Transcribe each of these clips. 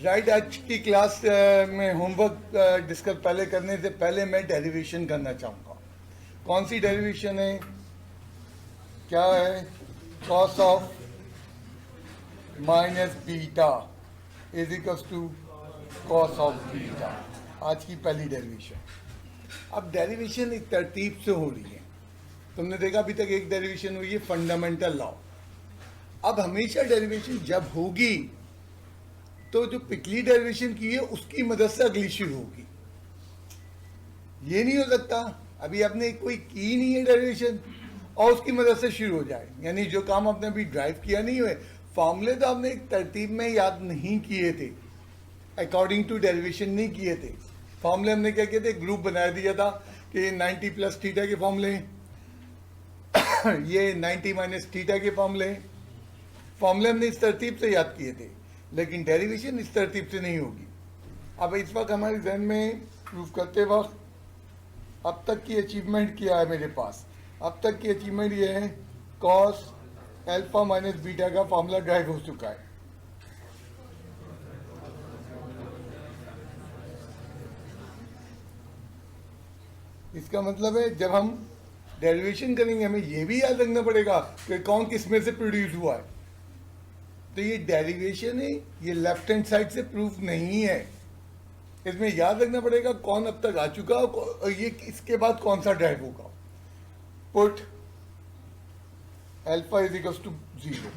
Right, आज की class में होमवर्क डिस्कस पहले करने से पहले मैं डेरिवेशन करना चाहूँगा। कौन सी डेरिवेशन है? क्या है? Cos of minus beta is equals to cos of beta. आज की पहली डेरिवेशन। अब डेरिवेशन एक तरतीब से हो रही है। तुमने देखा अभी तक एक डेरिवेशन हुई है फंडामेंटल लॉ। अब हमेशा डेरिवेशन जब होगी तो जो पिछली डेरिवेशन की है उसकी मदद से अगली शुरू होगी। ये नहीं हो सकता अभी आपने कोई की नहीं है डेरिवेशन और उसकी मदद से शुरू हो जाए, यानी जो काम आपने अभी ड्राइव किया नहीं हुए, फॉर्मूले तो आपने एक तरतीब में याद नहीं किए थे, अकॉर्डिंग टू डेरिवेशन नहीं किए थे। फॉर्मूले हमने क्या किए थे? ग्रुप बना दिया था कि 90 प्लस थीटा के फॉर्मूले ये 90 माइनस थीटा के फॉर्मूले हमने इस तरतीब से याद किए थे, लेकिन डेरिवेशन इस तरतीब से नहीं होगी। अब इस वक्त हमारे जहन में प्रूव करते वक्त अब तक की अचीवमेंट क्या है मेरे पास? अब तक की अचीवमेंट ये है कॉस अल्फा माइनस बीटा का फॉर्मूला ड्राइव हो चुका है। इसका मतलब है जब हम डेरिवेशन करेंगे हमें यह भी याद रखना पड़ेगा कि कौन किस में से प्रोड्यूस हुआ है। तो ये डेरिवेशन है, ये लेफ्ट हैंड साइड से प्रूफ नहीं है। इसमें याद रखना पड़ेगा कौन अब तक आ चुका और ये इसके बाद कौन सा ड्राइव होगा। Put alpha is equals to 0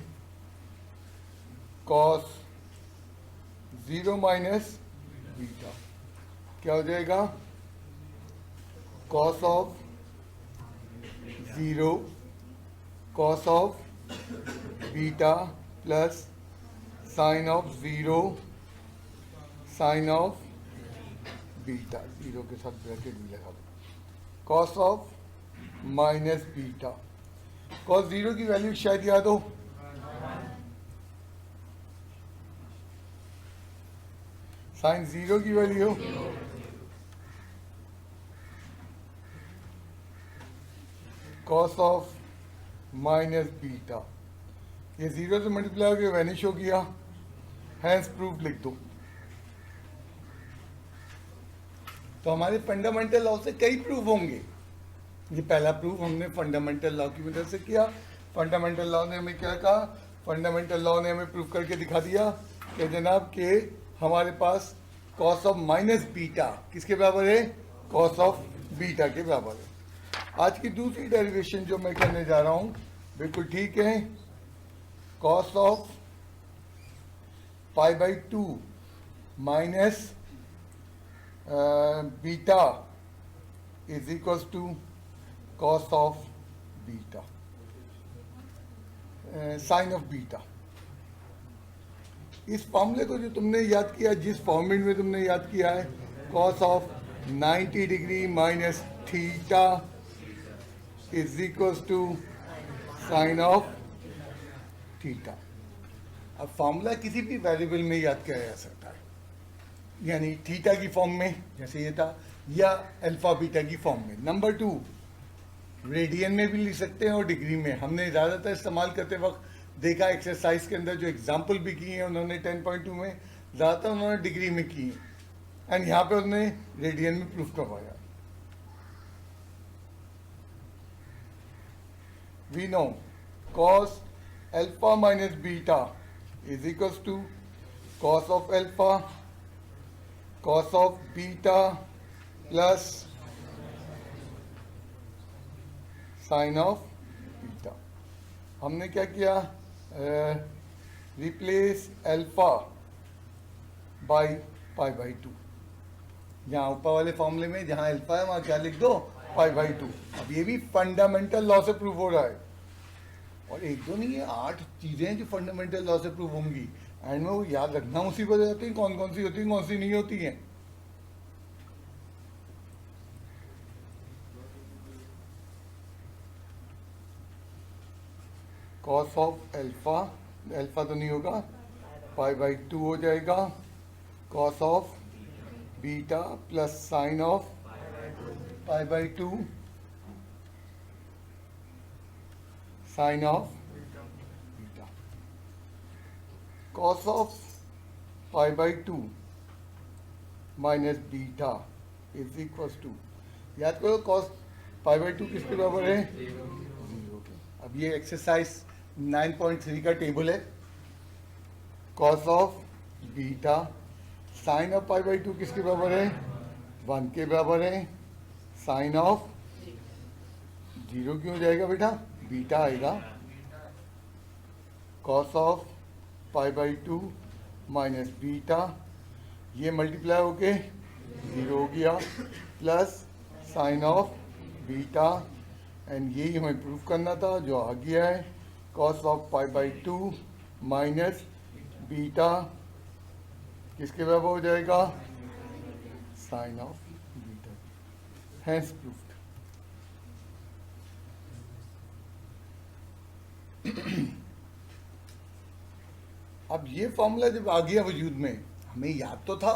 cos 0 minus beta क्या हो जाएगा? Cos of 0 cos of beta plus sine of 0 sine of beta, 0 के साथ ब्रैकेट भी लगा दो। Cos of minus beta, cos 0 की वैल्यू शायद याद हो, साइन 0 की value cos of minus beta, ये 0 से मल्टीप्लाई होकर वैनिश हो गया, हैंस प्रूफ लिख दो। तो हमारे फंडामेंटल लॉ से कई प्रूफ होंगे। ये पहला प्रूफ हमने फंडामेंटल लॉ की मदद से किया। फंडामेंटल लॉ ने हमें क्या कहा? फंडामेंटल लॉ ने हमें प्रूफ करके दिखा दिया कि जनाब के हमारे पास कॉस ऑफ माइनस बीटा किसके बराबर है? कॉस ऑफ बीटा के बराबर है। आज की दूसरी डेरिवेशन जो मैं करने जा रहा हूं बिल्कुल ठीक है। Cos of pi by 2 minus beta is equals to cos of beta sine of beta. इस फॉर्मूले को जो तुमने याद किया, जिस फॉर्मेट में तुमने याद किया है, cos of 90 degree minus theta is equals to sine of theta. अब फॉर्मूला किसी भी वेरिएबल में याद किया जा सकता है, यानी थीटा की फॉर्म में जैसे ये था, या अल्फा बीटा की फॉर्म में। नंबर 2 रेडियन में भी लिख सकते हैं और डिग्री में। हमने ज़्यादातर इस्तेमाल करते वक्त देखा एक्सरसाइज के अंदर जो एग्जाम्पल भी किए हैं उन्होंने 10.2 में, ज़्यादातर उन्होंने डिग्री में किए एंड यहाँ पे उन्होंने रेडियन में प्रूफ करवाया। We know cos alpha minus beta is equals to cos of alpha cos of beta plus sine of beta. हमने क्या किया? Replace alpha by pi by 2। यहाँ ऊपर वाले फॉर्मूले में जहाँ अल्फा है वहाँ क्या लिख दो? पाई बाई 2। अब ये भी फंडामेंटल लॉ से प्रूव हो रहा है, और एक दो नहीं है, 8 चीजें हैं जो फंडामेंटल लॉ से प्रूव होंगी। एंड में वो याद रखना मुसीबत हो जाती है कौन कौन सी होती है, कौन सी नहीं होती हैं। कॉस ऑफ अल्फा, अल्फा तो नहीं होगा, पाई बाई 2 हो जाएगा। Cos of beta plus sine of pi by 2 sine of beta. cos of pi by two minus beta is equal to, याद करो कॉस पाई बाई टू किसके बराबर है? 0 के। अब ये एक्सरसाइज 9.3 का टेबल है। Cos of beta sine of pi by to किसके बराबर है? 1 के बराबर है। साइन ऑफ 0 क्यों हो जाएगा बेटा? बीटा आएगा। Cos of pi by two minus beta, ये मल्टीप्लाई होके 0 हो गया, plus sine of beta, and यही हमें प्रूफ करना था जो आ गया है। Cos of pi by two minus beta किसके बराबर हो जाएगा? Sine of beta. Hence proved. अब ये फॉर्मूला जब आ गया वजूद में, हमें याद तो था,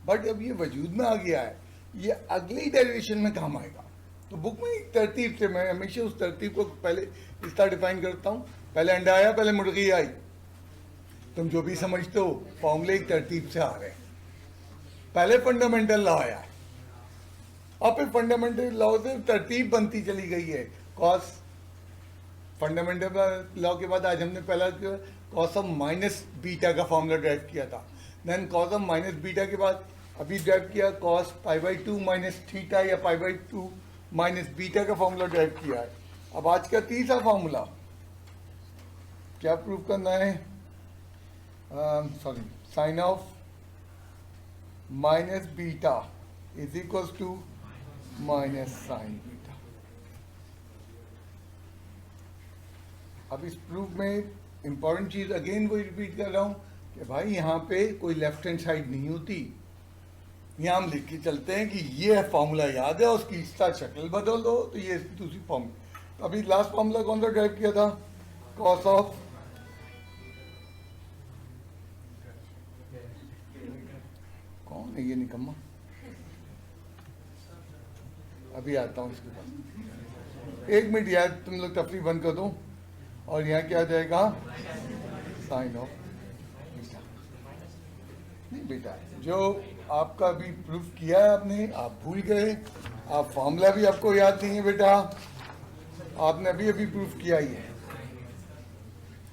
बट अब ये वजूद में आ गया है, ये अगली डेरिवेशन में काम आएगा। तो बुक में एक तरतीब से, मैं हमेशा उस तरतीब को पहले इस तरह डिफाइन करता हूँ, पहले अंडा आया, पहले मुर्गी आई। तुम जो भी समझते हो फॉर्मूले एक तरतीब से आ रहे हैं। पहले फंडामेंटल लॉ आया, अब फिर फंडामेंटल लॉ से तरतीब बनती चली गई है। कॉस फंडामेंटल लॉ के बाद आज हमने पहला कॉस ऑफ माइनस बीटा का फॉर्मूला ड्राइव किया था। Then cos of minus beta के बाद अभी ड्राइव किया cos pi by two minus theta या pi by two minus beta का फॉर्मूला ड्राइव किया है। अब आज का तीसरा फॉर्मूला क्या प्रूव करना है? Sorry, sine of minus beta is equal to minus sine beta. अब इस प्रूफ में इंपॉर्टेंट चीज अगेन वही रिपीट कर रहा हूं कि भाई यहाँ पे कोई लेफ्ट हैंड साइड नहीं होती। यहाँ हम लिख के चलते हैं कि ये फॉर्मूला याद है, उसकी इस तरह शक्ल बदल दो तो ये दूसरी फॉर्मूला। अभी लास्ट फॉर्मूला कौन सा ड्राइव किया था? कॉस ऑफ कौन है ये निकम्मा? अभी आता हूँ इसके पास। 1 मिनट यार, तुम लोग तफरी बंद कर दो। और यहाँ क्या आ जाएगा? Sine of beta. नहीं बेटा, जो आपका अभी प्रूफ किया है आपने, आप भूल गए। आप फॉर्मूला भी आपको याद नहीं है बेटा, आपने अभी अभी प्रूफ किया ही है।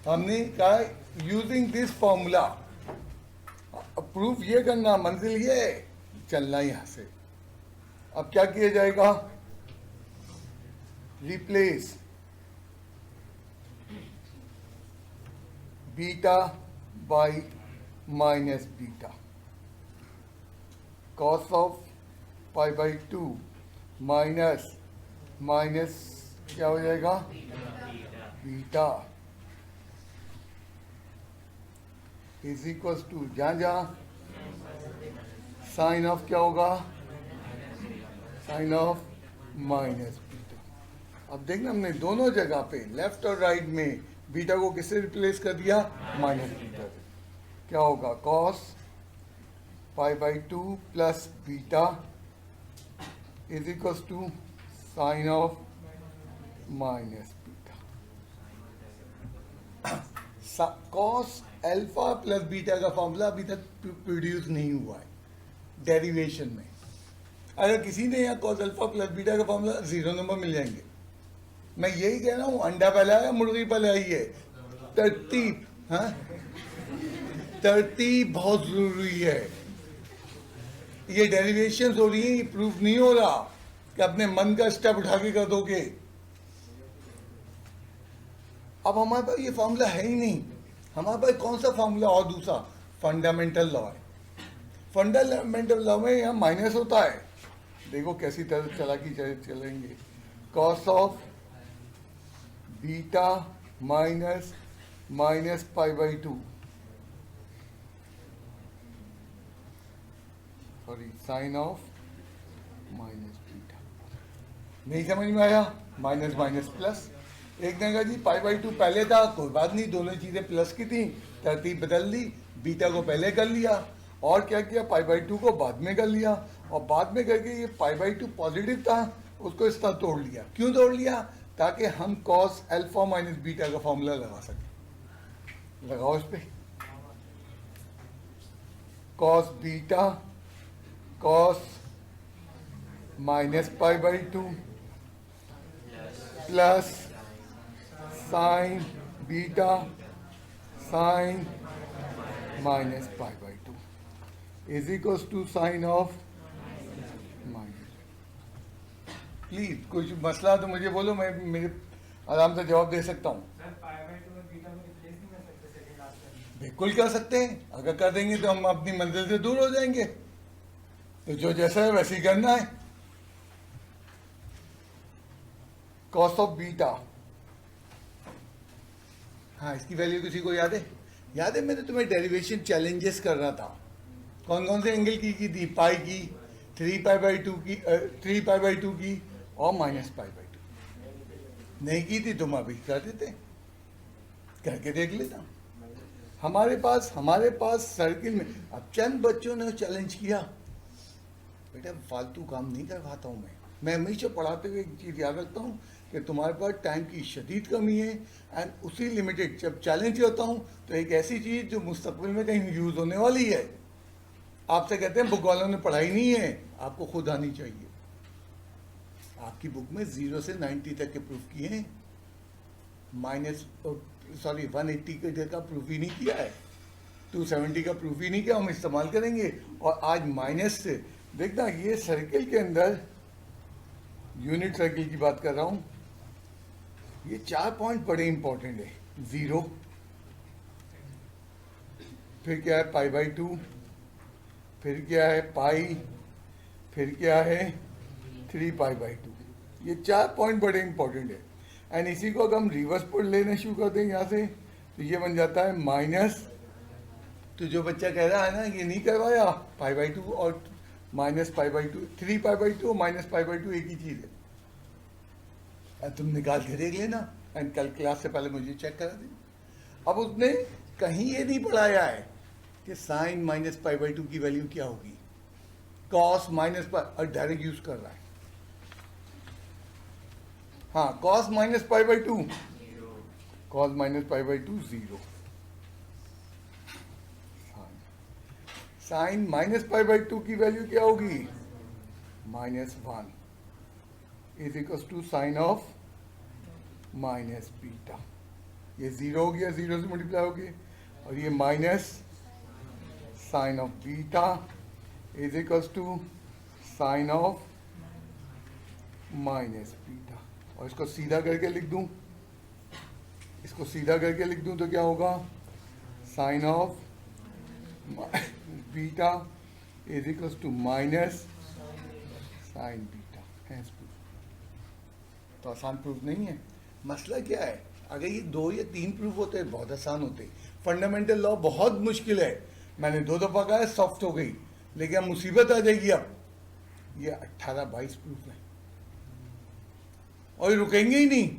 हमने कहा यूजिंग दिस फॉर्मूला, प्रूफ ये करना, मंजिल ये चलना यहाँ से। अब क्या किया जाएगा? Replace beta by minus beta. Cos of pi by two minus minus क्या हो जाएगा? बीटा इज इक्वल टू, जहाँ जहाँ साइन ऑफ क्या होगा? Sine of minus beta. अब देखना हमने दोनों जगह पे लेफ्ट और राइट में बीटा को किससे रिप्लेस कर दिया? माइनस बीटा से। क्या होगा? Cos pi by two plus beta is equal to sine of minus beta. Cos alpha plus beta का फॉर्मूला अभी तक प्रोड्यूस नहीं हुआ है डेरिवेशन में। अगर किसी ने यहाँ कॉस अल्फा प्लस बीटा का फॉर्मूला 0 नंबर मिल जाएंगे। मैं यही कह रहा हूँ, अंडा पहले आया मुर्गी पहले आई है। तरतीब, हाँ, तरतीब बहुत जरूरी है। ये डेरिवेशन हो रही है, ये प्रूफ नहीं हो रहा कि अपने मन का स्टेप उठा के कर दोगे। अब हमारे पास ये फॉर्मूला है ही नहीं। हमारे पास कौन सा फॉर्मूला और दूसरा? फंडामेंटल लॉ है। फंडामेंटल लॉ में यहाँ माइनस होता है। देखो कैसी तरह चलाकी चलेंगे। Cos of beta minus minus pi by two, sorry, sine of minus beta. नहीं समझ में आया? Minus minus plus. एक ने कहा जी पाई बाई टू पहले था, कोई बात नहीं, दोनों चीजें प्लस की थी, तरतीब बदल दी, बीटा को पहले कर लिया और क्या किया? पाई बाई टू को बाद में कर लिया, और बाद में करके ये पाई बाई टू पॉजिटिव था, उसको इस तरह तोड़ लिया। क्यों तोड़ लिया? ताकि हम कॉस अल्फा माइनस बीटा का फॉर्मूला लगा सकें। लगाओ इस पे। cos beta cos minus pi by 2 plus sine beta sine minus pi by 2 is equals to sine of minus. Please कुछ मसला तो मुझे बोलो, मैं मेरे आराम से जवाब दे सकता हूँ। बिल्कुल कर सकते हैं, अगर कर देंगे तो हम अपनी मंजिल से दूर हो जाएंगे। तो जो जैसा है वैसे ही करना है। कॉस ऑफ बीटा, हाँ इसकी वैल्यू किसी को याद है? याद है मैंने तुम्हें डेरिवेशन चैलेंजेस कर रहा था। कौन कौन से एंगल की थी? पाई की, 3 पाई बाई 2 की, 3 पाई बाई 2 की और माइनस पाई बाई 2। नहीं की थी तुम अभी कर देते, करके देख लेता। हमारे पास सर्किल में अब चंद बच्चों ने चैलेंज किया, बेटा फालतू काम नहीं करवाता हूँ मैं हमेशा पढ़ाते हुए एक चीज़ याद रखता हूँ कि तुम्हारे पास टाइम की शदीद कमी है एंड उसी लिमिटेड जब चैलेंज करता हूँ तो एक ऐसी चीज़ जो मुस्तकबिल में कहीं यूज़ होने वाली है। आपसे कहते हैं बुक वालों ने पढ़ाई नहीं है, आपको खुद आनी चाहिए। आपकी बुक में 0 से 90 तक के प्रूफ किए हैं, 180 का प्रूफ ही नहीं किया है, 270 का प्रूफ ही नहीं किया। हम इस्तेमाल करेंगे। और आज माइनस से देखना, ये सर्किल के अंदर यूनिट सर्किल की बात कर रहा हूं, ये 4 पॉइंट बड़े इंपॉर्टेंट है। 0, फिर क्या है पाई बाई 2, फिर क्या है पाई, फिर क्या है 3 पाई बाई 2। ये 4 पॉइंट बड़े इंपॉर्टेंट है। एंड इसी को अगर हम रिवर्स पर लेना शुरू कर दें यहाँ से, तो ये बन जाता है माइनस। तो जो बच्चा कह रहा है ना ये नहीं करवाया, पाई बाई 2 और minus pi by 2, 3 pi by 2 और माइनस पाई बाई 2 एक ही चीज़ है। तुम निकाल के देख लेना एंड कल क्लास से पहले मुझे चेक करा देना। अब उसने कहीं ये नहीं पढ़ाया है कि साइन माइनस पाई बाई 2 की वैल्यू क्या होगी, कॉस माइनस पाई, और डायरेक्ट यूज कर रहा है। हाँ, cos minus pi by 2, cos minus pi by 2 0, sine minus pi by 2 की वैल्यू क्या होगी, -1 is equal to sine of minus beta. ये 0 हो गया, 0 से मल्टीप्लाई हो गया, और ये minus sine of beta is equal to sine of minus beta. और इसको सीधा करके लिख दूं, इसको सीधा करके लिख दूं तो क्या होगा, sine of beta is equal to minus sine beta. Hence proof. तो आसान प्रूफ नहीं है। मसला क्या है, अगर ये 2 या 3 प्रूफ होते बहुत आसान होते। फंडामेंटल लॉ बहुत मुश्किल है, मैंने 2 दफ़ा कहा है, सॉफ्ट हो गई, लेकिन अब मुसीबत आ जाएगी। अब ये 18-22 प्रूफ है और ये रुकेंगे ही नहीं।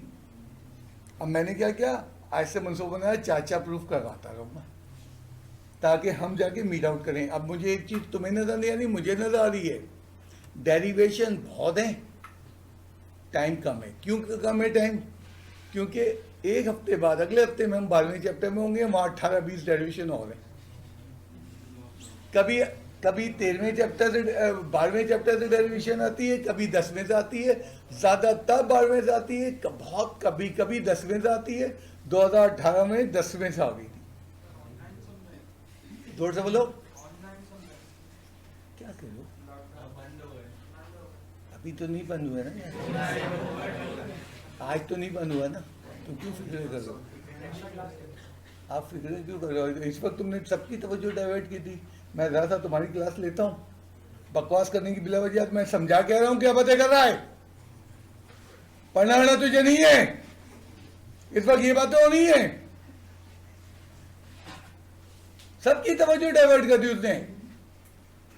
अब मैंने क्या किया, ऐसे मनसूबा बनाया, 4 प्रूफ करवाता रहूँगा ताकि हम जाके मीट आउट करें। अब मुझे एक चीज़ तुम्हें नजर नहीं आ रही, मुझे नजर आ रही है, डेरिवेशन बहुत है, टाइम कम है। क्यों कम है टाइम? क्योंकि एक हफ्ते बाद, अगले हफ्ते में हम 12वें चैप्टर में होंगे, वहाँ 18-20 डेरिवेशन और हैं। कभी 13वें चैप्टर से 12वें चैप्टर से डेरिवेशन आती है, कभी 10वें से आती है, ज़्यादातर 12वें से आती है, बहुत कभी 10वें से आती है। 2018 में 10वें से आ गई थी। जोर से बोलो, क्या करो, अभी तो नहीं बंद हुआ ना, आज तो नहीं बंद हुआ ना, तो क्यों फिक्र कर रहे हो? आप फिक्र क्यों कर रहे हो? इस वक्त तुमने सबकी तवज्जो डाइवर्ट की थी। मैं ज़रा सा तुम्हारी क्लास लेता हूँ, बकवास करने की बिला वजह मैं समझा कह रहा हूँ, क्या बातें कर रहा है? पढ़ना वढ़ना तुझे नहीं है, इस वक्त ये बातें होनी है। सबकी तवज्जो डाइवर्ट कर दी उसने।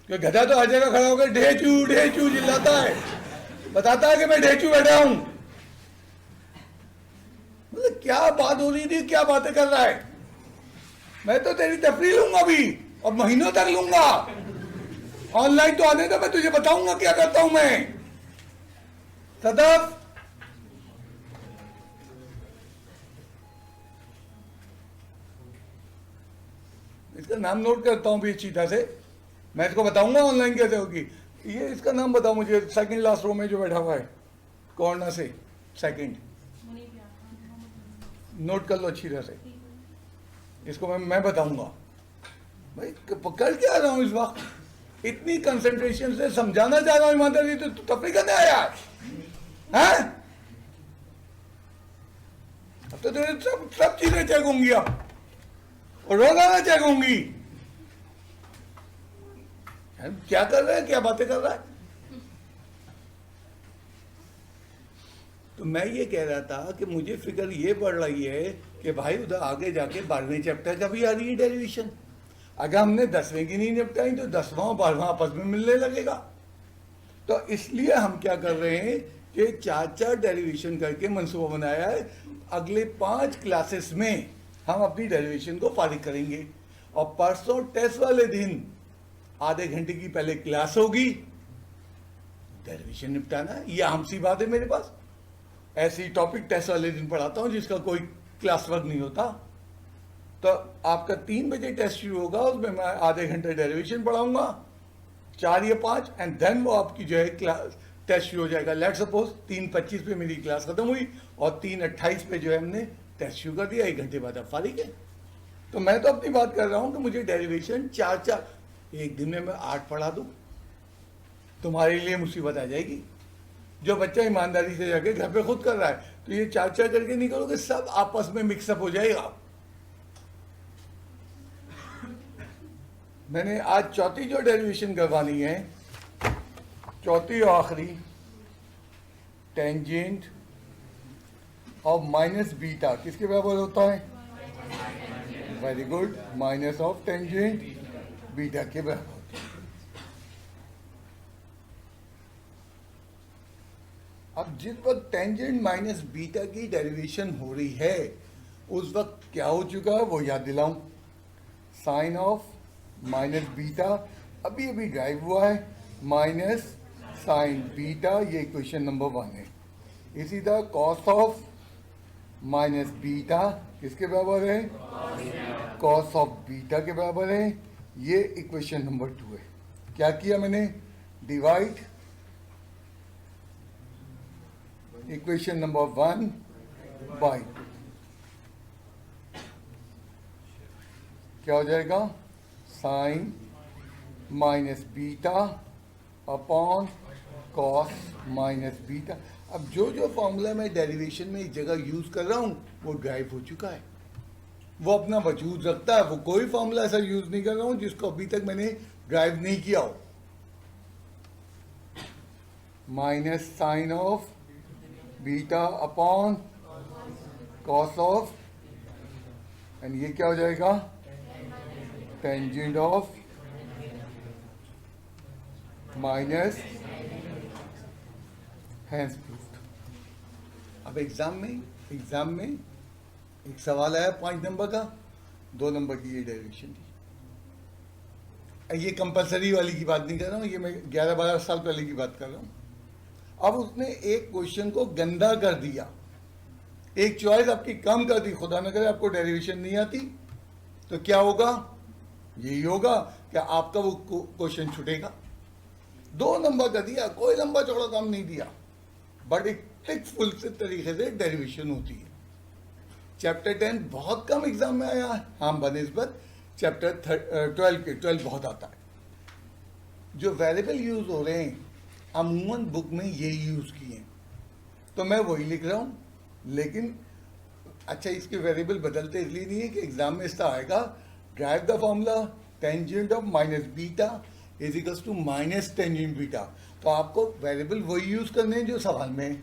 कि गधा तो हर जगह खड़ा होकर ढेचू ढेचू चिल्लाता है, बताता है कि मैं ढेचू बैठा हूं। मतलब क्या बात हो रही थी, क्या बातें कर रहा है? मैं तो तेरी तफरीह लूंगा अभी और महीनों तक लूंगा। ऑनलाइन तो आने दो, मैं तुझे बताऊंगा क्या करता हूं मैं। सदफ, इसका नाम नोट करता हूं भी अच्छी तरह से। मैं इसको बताऊंगा ऑनलाइन कैसे होगी। ये इसका नाम बताओ मुझे, सेकंड लास्ट रो में जो बैठा हुआ है कॉर्नर से, सेकंड, नोट कर लो अच्छी तरह से, इसको मैं बताऊंगा। भाई पकड़ के आ रहा हूँ इस वक्त, इतनी कंसंट्रेशन से समझाना चाह रहा हूँ ईमानदारी, तो तफरी करने आया है? अब तो तेरे सब चीजें चेक होंगी अब, और रोजाना चेक होंगी। क्या कर रहा है, क्या बातें कर रहा है? तो मैं ये कह रहा था कि मुझे फिक्र ये पड़ रही है कि भाई उधर आगे जाके 12वें चैप्टर का भी आ रही है डेरिवेशन। अगर हमने 10वें की नहीं निपटाई तो 10वां और 12वां आपस में मिलने लगेगा। तो इसलिए हम क्या कर रहे हैं कि 4-4 डेरिवेशन करके मंसूबा बनाया है। अगले 5 क्लासेस में हम अपनी डेरिवेशन को फारिग करेंगे, और परसों टेस्ट वाले दिन आधे घंटे की पहले क्लास होगी, डेरिवेशन निपटाना है। यह हमसी बात है मेरे पास। ऐसी टॉपिक टेस्ट वाले दिन पढ़ाता हूं जिसका कोई क्लास वर्क नहीं होता। तो आपका 3 बजे टेस्ट शुरू होगा, उसमें मैं आधे घंटे डेरिवेशन पढ़ाऊंगा, 4 या 5, एंड देन वो आपकी जो है क्लास टेस्ट शुरू हो जाएगा। लेट सपोज 3:25 पे मेरी क्लास खत्म हुई और 3:28 पे जो है हमने टेस्ट शुरू कर दिया, 1 घंटे बाद आप फारिग है। तो मैं तो अपनी बात कर रहा हूं कि मुझे डेरिवेशन 4-4, एक दिन में मैं 8 पढ़ा दूं, तुम्हारे लिए मुसीबत आ जाएगी। जो बच्चा ईमानदारी से जाके घर पे खुद कर रहा है, तो ये 4-4 करके नहीं करोगे, सब आपस में मिक्सअप हो जाएगा। मैंने आज चौथी जो डेरिवेशन करवानी है, चौथी और आखिरी, टेंजेंट ऑफ माइनस बीटा किसके बराबर होता है? Very good, minus of tangent beta के बराबर होता है। अब जिस वक्त टेंजेंट माइनस बीटा की डेरिवेशन हो रही है, उस वक्त क्या हो चुका है वो याद दिलाऊं। साइन ऑफ माइनस बीटा अभी अभी ड्राइव हुआ है, माइनस साइन बीटा, ये इक्वेशन नंबर 1 है। इसी तरह कॉस ऑफ माइनस बीटा किसके बराबर है? कॉस ऑफ बीटा के बराबर है, ये इक्वेशन नंबर 2 है। क्या किया मैंने? डिवाइड इक्वेशन नंबर 1 बाई 2, क्या हो जाएगा? Sine minus beta upon cos minus beta. अब जो जो फॉर्मूला मैं डेरिवेशन में एक जगह यूज कर रहा हूं वो ड्राइव हो चुका है, वो अपना वजूद रखता है। वो कोई फॉर्मूला ऐसा यूज नहीं कर रहा हूं जिसको अभी तक मैंने ड्राइव नहीं किया हो। Minus sine of beta upon cos of, and ये क्या हो जाएगा? Tangent of minus, hence proved. अब एग्जाम में एक सवाल आया 5 नंबर का, 2 नंबर की ये डेरिवेशन थी। ये कंपलसरी वाली की बात नहीं कर रहा हूँ, ये मैं 11-12 साल पहले की बात कर रहा हूँ। अब उसने एक क्वेश्चन को गंदा कर दिया, एक चॉइस आपकी कम कर दी। खुदा न करे आपको डेरिवेशन नहीं आती तो क्या होगा? यही होगा कि आपका वो क्वेश्चन छूटेगा। 2 नंबर का दिया, कोई लंबा चौड़ा काम नहीं दिया, बट एक टेक्स्टफुल से तरीके से डेरिवेशन होती है। चैप्टर 10 बहुत कम एग्जाम में आया है, हाँ बनिस्बत चैप्टर 12 के 12 बहुत आता है। जो वेरिएबल यूज हो रहे हैं अमूमन बुक में ये यूज किए हैं, तो मैं वही लिख रहा हूँ। लेकिन अच्छा, इसके वेरिएबल बदलते इसलिए नहीं है कि एग्जाम में इसका आएगा derive the formula tangent of minus beta is equals to minus tangent beta. तो आपको वेरिएबल वही यूज करने हैं जो सवाल में है।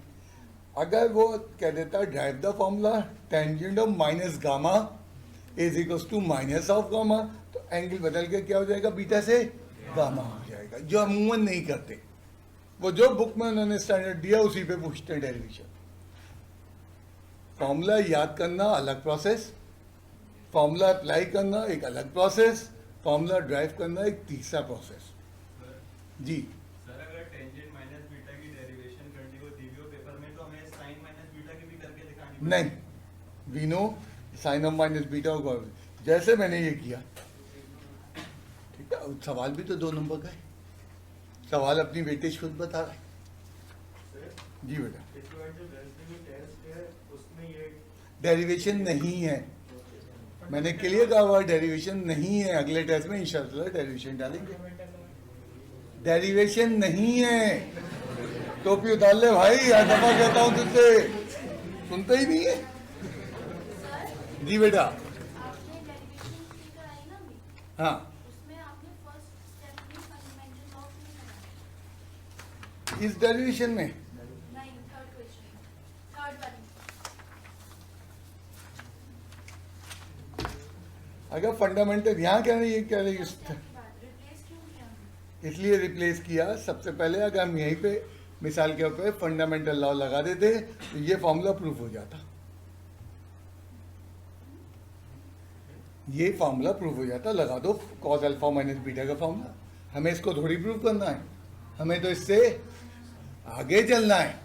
अगर वो कह देता है derive the formula tangent of minus gamma is equals to minus of gamma, तो एंगल बदल के क्या हो जाएगा? बीटा से गामा हो जाएगा, जो अमूमन नहीं करते। वो जो बुक में उन्होंने स्टैंडर्ड दिया उसी पे पूछते हैं डेरिवेशन। फॉर्मूला याद करना अलग प्रोसेस, फॉर्मूला अप्लाई करना एक अलग प्रोसेस, फॉर्मूला ड्राइव करना एक तीसरा प्रोसेस। जी सर, अगर टेंजेंट माइनस बीटा की डेरिवेशन करनी हो दी हो पेपर में, तो हमें साइन माइनस बीटा की भी करके दिखानी पड़ेगी? नहीं, we know sine of minus beta होगा जैसे मैंने ये किया, ठीक सवाल भी तो 2 नंबर का है, सवाल अपनी वेटेज खुद बता रहा है। जी बेटा, इसके बाद जो डेंसिटी टेस्ट है उसमें ये डेरिवेशन नहीं है, मैंने क्लियर कहा हुआ डेरिवेशन नहीं है। अगले टेस्ट में इंशाल्लाह डेरिवेशन डालेंगे। डेरिवेशन नहीं है, टोपी उतार ले भाई, हर दफा कहता हूँ तुझसे, सुनते ही नहीं है। सर, जी बेटा, आपने डेरिवेशन की कराई ना अभी, हाँ उसमें आपने फर्स्ट स्टेप में फंडामेंटल लॉ क्यों कराया? इस डेरिवेशन में नहीं, थर्ड क्वेश्चन, थर्ड वाली। अगर फंडामेंटल यहाँ क्या नहीं, ये कह रही फर्स्ट स्टेप की बात, रिप्लेस क्यों किया हमने? इसलिए रिप्लेस किया। सबसे पहले अगर हम यहीं पे मिसाल के ऊपर फंडामेंटल लॉ लगा देते तो ये फॉर्मूला प्रूफ हो जाता, ये फॉर्मूला प्रूफ हो जाता। लगा दो कॉस अल्फा माइनस बीटा का फॉर्मूला, हमें इसको थोड़ी प्रूफ करना है, हमें तो इससे आगे चलना है।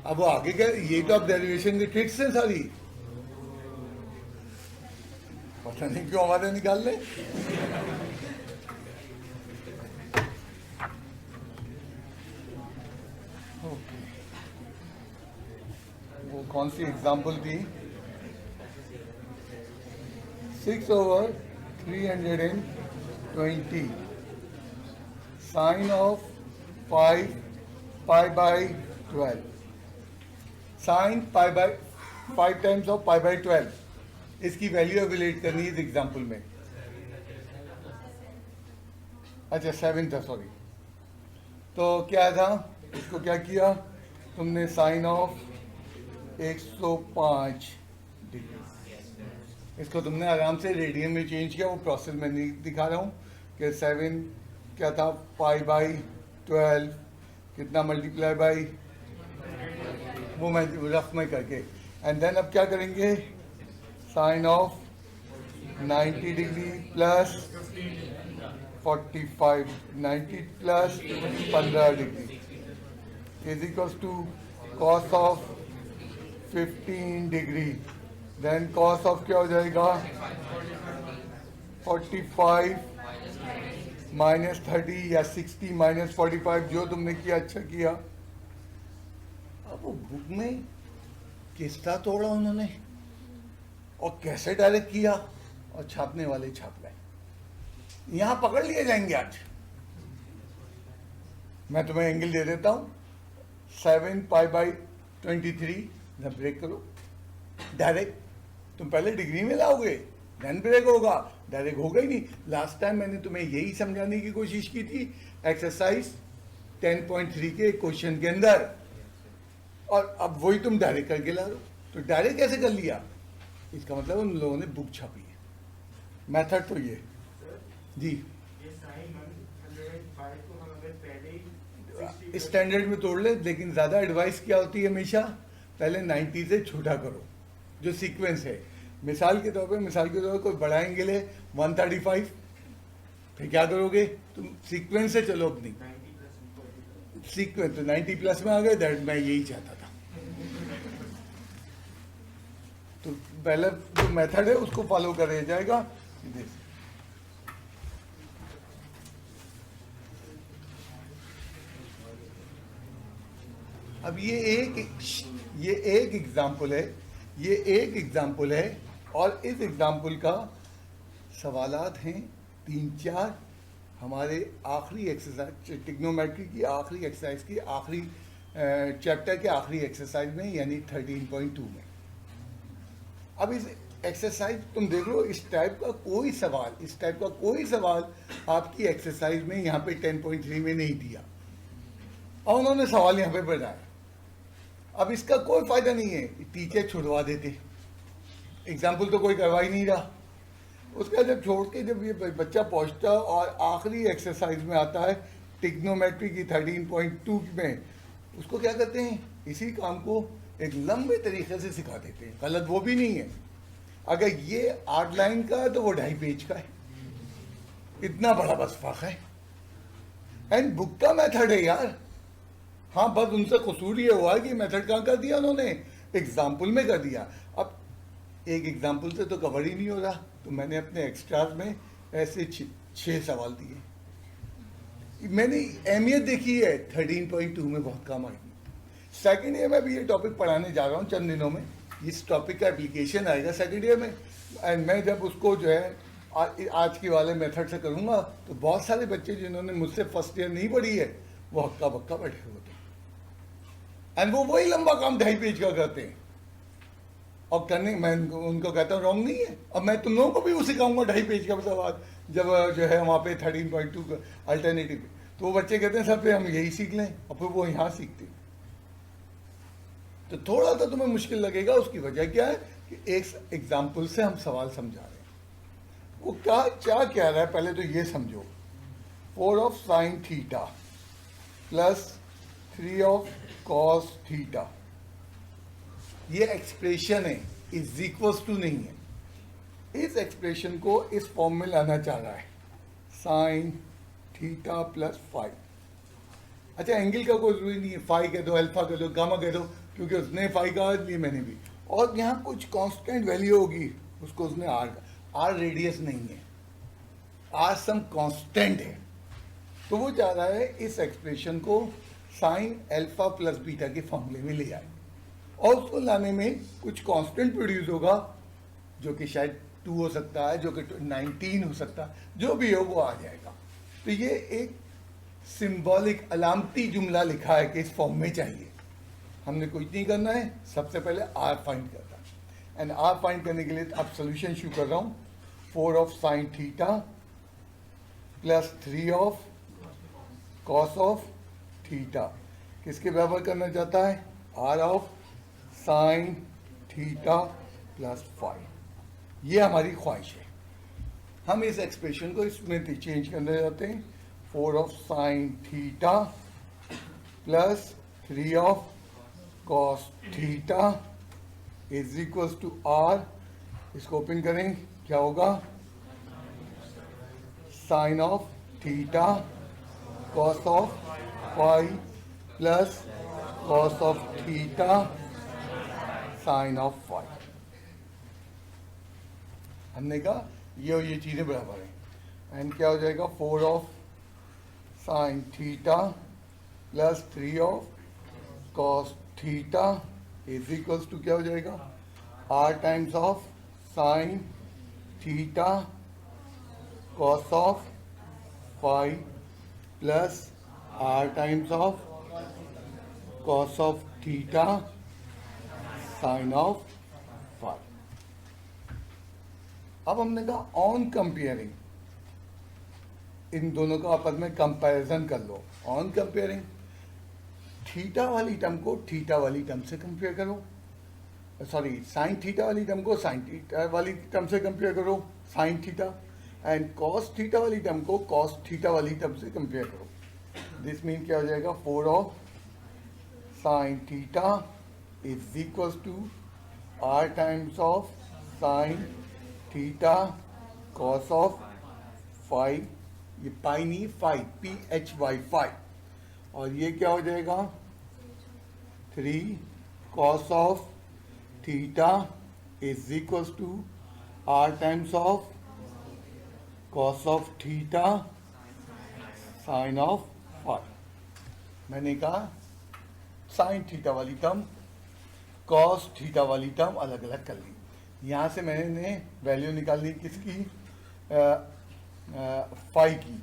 अब वो आगे क्या, ये तो अब डेरिवेशन की ट्रिक्स है सारी, पता नहीं क्यों हमारे निकाल ले। ओके, वो कौन सी एग्जांपल थी? 6/320 sine of 5 pi by 12, sine pi by 5 times of pi by 12, इसकी वैल्यू एवेल्यूएट करनी है इस एग्जांपल में। अच्छा 7 था, सॉरी। तो क्या था, इसको क्या किया तुमने, साइन ऑफ 105 डिग्री, इसको तुमने आराम से रेडियन में चेंज किया। वो प्रोसेस मैं नहीं दिखा रहा हूँ कि 7 क्या था, पाई बाई 12 कितना मल्टीप्लाई बाई, वो मैं रफ में करके। एंड देन अब क्या करेंगे, sine of 90 degree plus 45, 90 plus 15 degree is equals to cos of 15 degree. Then cos of क्या हो जाएगा, 45 माइनस 30 या 60 माइनस 45, जो तुमने किया अच्छा किया। अब वो बुक में किस्सा तोड़ा उन्होंने और कैसे डायरेक्ट किया, और छापने वाले छाप गए। यहां पकड़ लिए जाएंगे आज। मैं तुम्हें एंगल दे देता हूं, 7 पाई बाई 23, ना ब्रेक करो डायरेक्ट। तुम पहले डिग्री में लाओगे देन ब्रेक होगा, डायरेक्ट होगा ही नहीं। लास्ट टाइम मैंने तुम्हें यही समझाने की कोशिश की थी एक्सरसाइज 10.3 के क्वेश्चन के अंदर, और अब वही तुम डायरेक्ट करके ला दो। तो डायरेक्ट कैसे कर लिया, इसका मतलब उन लोगों ने बुक छापी है। मेथड तो ये जी, ये साइन 105 को हम अगर पहले ही 60 स्टैंडर्ड में तोड़ ले, लेकिन ज़्यादा एडवाइस क्या होती है हमेशा, पहले 90 से छोटा करो जो सीक्वेंस है। मिसाल के तौर पे कोई बड़ा एंगल है 135, फिर क्या करोगे तुम, सीक्वेंस से चलो अपनी 90 प्लस सीक्वेंस। तो 90 प्लस में आ गए, दैट मैं यही चाहता था। तो पहले जो मेथड है उसको फॉलो किया जाएगा। अब ये एक एग्जाम्पल है, ये एक एग्जाम्पल है, और इस एग्जाम्पल का सवालात हैं 3-4 हमारे आखिरी एक्सरसाइज, ट्रिग्नोमेट्री की आखिरी एक्सरसाइज की आखिरी चैप्टर के आखिरी एक्सरसाइज में, यानी 13.2 में। अब इस एक्सरसाइज तुम देख लो, इस टाइप का कोई सवाल आपकी एक्सरसाइज में यहाँ पे 10.3 में नहीं दिया, और उन्होंने सवाल यहाँ पे बनाया। अब इसका कोई फायदा नहीं है, टीचर छुड़वा देते, एग्जाम्पल तो कोई करवा ही नहीं रहा। उसका जब छोड़ के जब ये बच्चा पहुंचता और आखिरी एक्सरसाइज में आता है ट्रिग्नोमेट्री की 13.2 में, उसको क्या करते हैं, इसी काम को एक लंबे तरीके से सिखा देते हैं। गलत वो भी नहीं है, अगर ये 8 लाइन का है तो वो 2.5 पेज का है, इतना बड़ा बस फर्क है। एंड बुक का मेथड है यार। हाँ, बस उनसे कसूर ये हुआ कि मेथड कहाँ कर दिया उन्होंने, एग्जाम्पल में कर दिया। अब एक एग्जाम्पल से तो कवर ही नहीं हो रहा, तो मैंने अपने एक्स्ट्राज में ऐसे 6 सवाल दिए। मैंने अहमियत देखी है 13.2 में बहुत काम आएगी। सेकेंड ईयर में भी ये टॉपिक पढ़ाने जा रहा हूँ चंद दिनों में। इस टॉपिक का एप्लीकेशन आएगा सेकेंड ईयर में, एंड मैं जब उसको जो है आज के वाले मेथड से करूँगा तो बहुत सारे बच्चे जिन्होंने मुझसे फर्स्ट ईयर नहीं पढ़ी है वो हक्का बक्का बैठे होते हैं, एंड वो वही लंबा काम 2.5 पेज का करते हैं। और करने मैं उनको कहता हूँ रॉन्ग नहीं है। अब मैं तुम लोगों को भी वो सिखाऊंगा 2.5 पेज का सवाल, जब जो है वहाँ पे 13.2 का अल्टरनेटिव पे, तो वो बच्चे कहते हैं सर पे हम यही सीख लें, और फिर वो यहाँ सीखते हैं। तो थोड़ा सा तुम्हें मुश्किल लगेगा, उसकी वजह क्या है कि एक एग्जाम्पल से हम सवाल समझा रहे हैं। वो क्या कह रहा है पहले तो ये समझो। 4 of sine theta plus 3 of cos theta, ये एक्सप्रेशन है, इज इक्वल्स टू नहीं है। इस एक्सप्रेशन को इस फॉर्म में लाना चाह रहा है, साइन थीटा प्लस फाइव। अच्छा, एंगल का कोई जरूरी नहीं है, फाई कह दो, अल्फा कह दो, गामा कह दो, क्योंकि उसने फाई कहा इसलिए मैंने भी। और यहाँ कुछ कांस्टेंट वैल्यू होगी, उसको उसने आर रेडियस नहीं है, आर सम कांस्टेंट है। तो वो चाह रहा है इस एक्सप्रेशन को साइन अल्फा प्लस बीटा के फॉर्मूले में ले आए, और उसको लाने में कुछ कांस्टेंट प्रोड्यूस होगा, जो कि शायद 2 हो सकता है, जो कि 19 हो सकता है, जो भी हो वो आ जाएगा। तो ये एक सिंबॉलिक अलामती जुमला लिखा है कि इस फॉर्म में चाहिए। हमने कुछ नहीं करना है, सबसे पहले आर फाइंड करना है। एंड आर फाइंड करने के लिए अब सोल्यूशन शुरू कर रहा हूँ। 4 of sine theta plus 3 of cos of theta किसके बराबर करना चाहता है? R of sine theta plus 5। ये हमारी ख्वाहिश है। हम इस एक्सप्रेशन को इसमें चेंज करने जाते हैं। 4 of sine theta plus 3 of cos theta is equal to R. इसको ओपन करें, क्या होगा? Sine of theta cos of five plus cos of theta sine of five. हमने कहा ये चीज़ें बराबर हैं। एंड क्या हो जाएगा? 4 of sine theta plus 3 of cos theta is equals to क्या हो जाएगा? R times of sine theta cos of five plus R times of cos of theta sine of five. अब हमने कहा ऑन कंपेयरिंग, इन दोनों का आपस में कंपैरिजन कर लो। ऑन कंपेयरिंग, थीटा वाली टर्म को थीटा वाली टर्म से कंपेयर करो, सॉरी साइन थीटा वाली टर्म को साइन थीटा वाली टर्म से कंपेयर करो, sine theta, and cos theta वाली टर्म को कॉस थीटा वाली टर्म से कंपेयर करो। दिस मीन क्या हो जाएगा? 4 of sine theta is equal to R times of sine theta cos of five, ये पाई नहीं फाइव, PHY 5, और ये क्या हो जाएगा? 3 cos of theta is equal to R times of cos of theta sine of five. मैंने कहा sine theta वाली टर्म कॉस थीटा वाली टर्म अलग अलग कर ली। यहाँ से मैंने वैल्यू निकाली किसकी? फाइव की।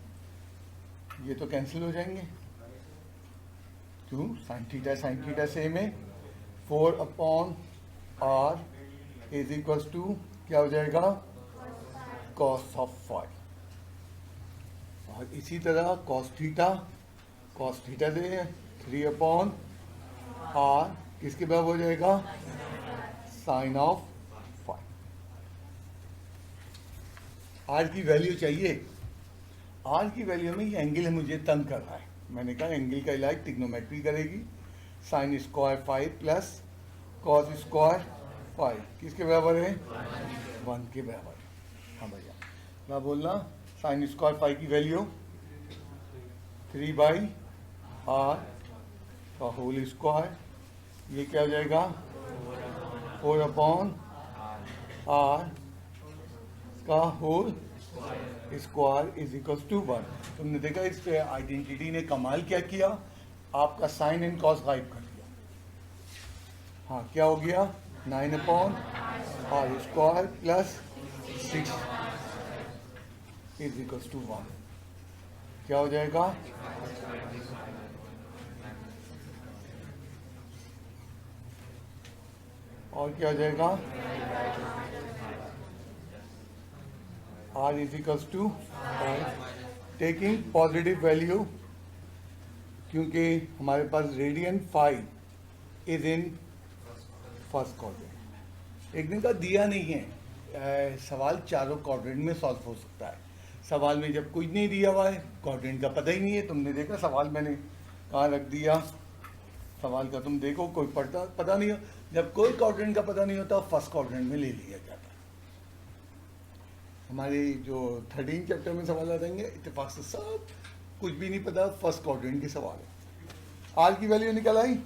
ये तो कैंसिल हो जाएंगे, क्यों? साइन थीटा सेम है। 4 upon R is equals to क्या हो जाएगा? Cos of five. और इसी तरह कॉस थीटा से 3 अपॉन आर किसके बराबर हो जाएगा? Sine of five. आर की वैल्यू चाहिए। आर की वैल्यू में ये एंगल है मुझे तंग कर रहा है। मैंने कहा एंगल का इलाज ट्रिग्नोमेट्री करेगी। Sine square 5 plus cos square 5 किसके बराबर है? 1 के बराबर है। हाँ भैया, मैं बोलना साइन स्क्वायर 5 की वैल्यू 3/r का होल स्क्वायर, ये क्या हो जाएगा? 4 अपॉन आर का whole square is equal to 1। तुमने देखा इस पे आइडेंटिटी ने कमाल क्या किया, आपका साइन एंड कॉस गायब कर दिया। हाँ, क्या हो गया, 9/r square plus 6 is equal to 1। क्या हो जाएगा, और क्या हो जाएगा, r is equal to taking positive value, क्योंकि हमारे पास radian 5 is in first quadrant. एक दिन का दिया नहीं है, सवाल चारों क्वाड्रेंट में सॉल्व हो सकता है। सवाल में जब कुछ नहीं दिया हुआ है, क्वाड्रेंट का पता ही नहीं है, तुमने देखा सवाल मैंने कहाँ रख दिया, सवाल का तुम देखो कोई पता नहीं हो। जब कोई क्वाड्रेंट का पता नहीं होता, फर्स्ट क्वाड्रेंट में ले लिया जाता है। हमारे जो 13 चैप्टर में सवाल आ जाएंगे, इत्तेफाक से सब कुछ भी नहीं पता, फर्स्ट क्वाड्रेंट के सवाल है। आर की वैल्यू निकल आई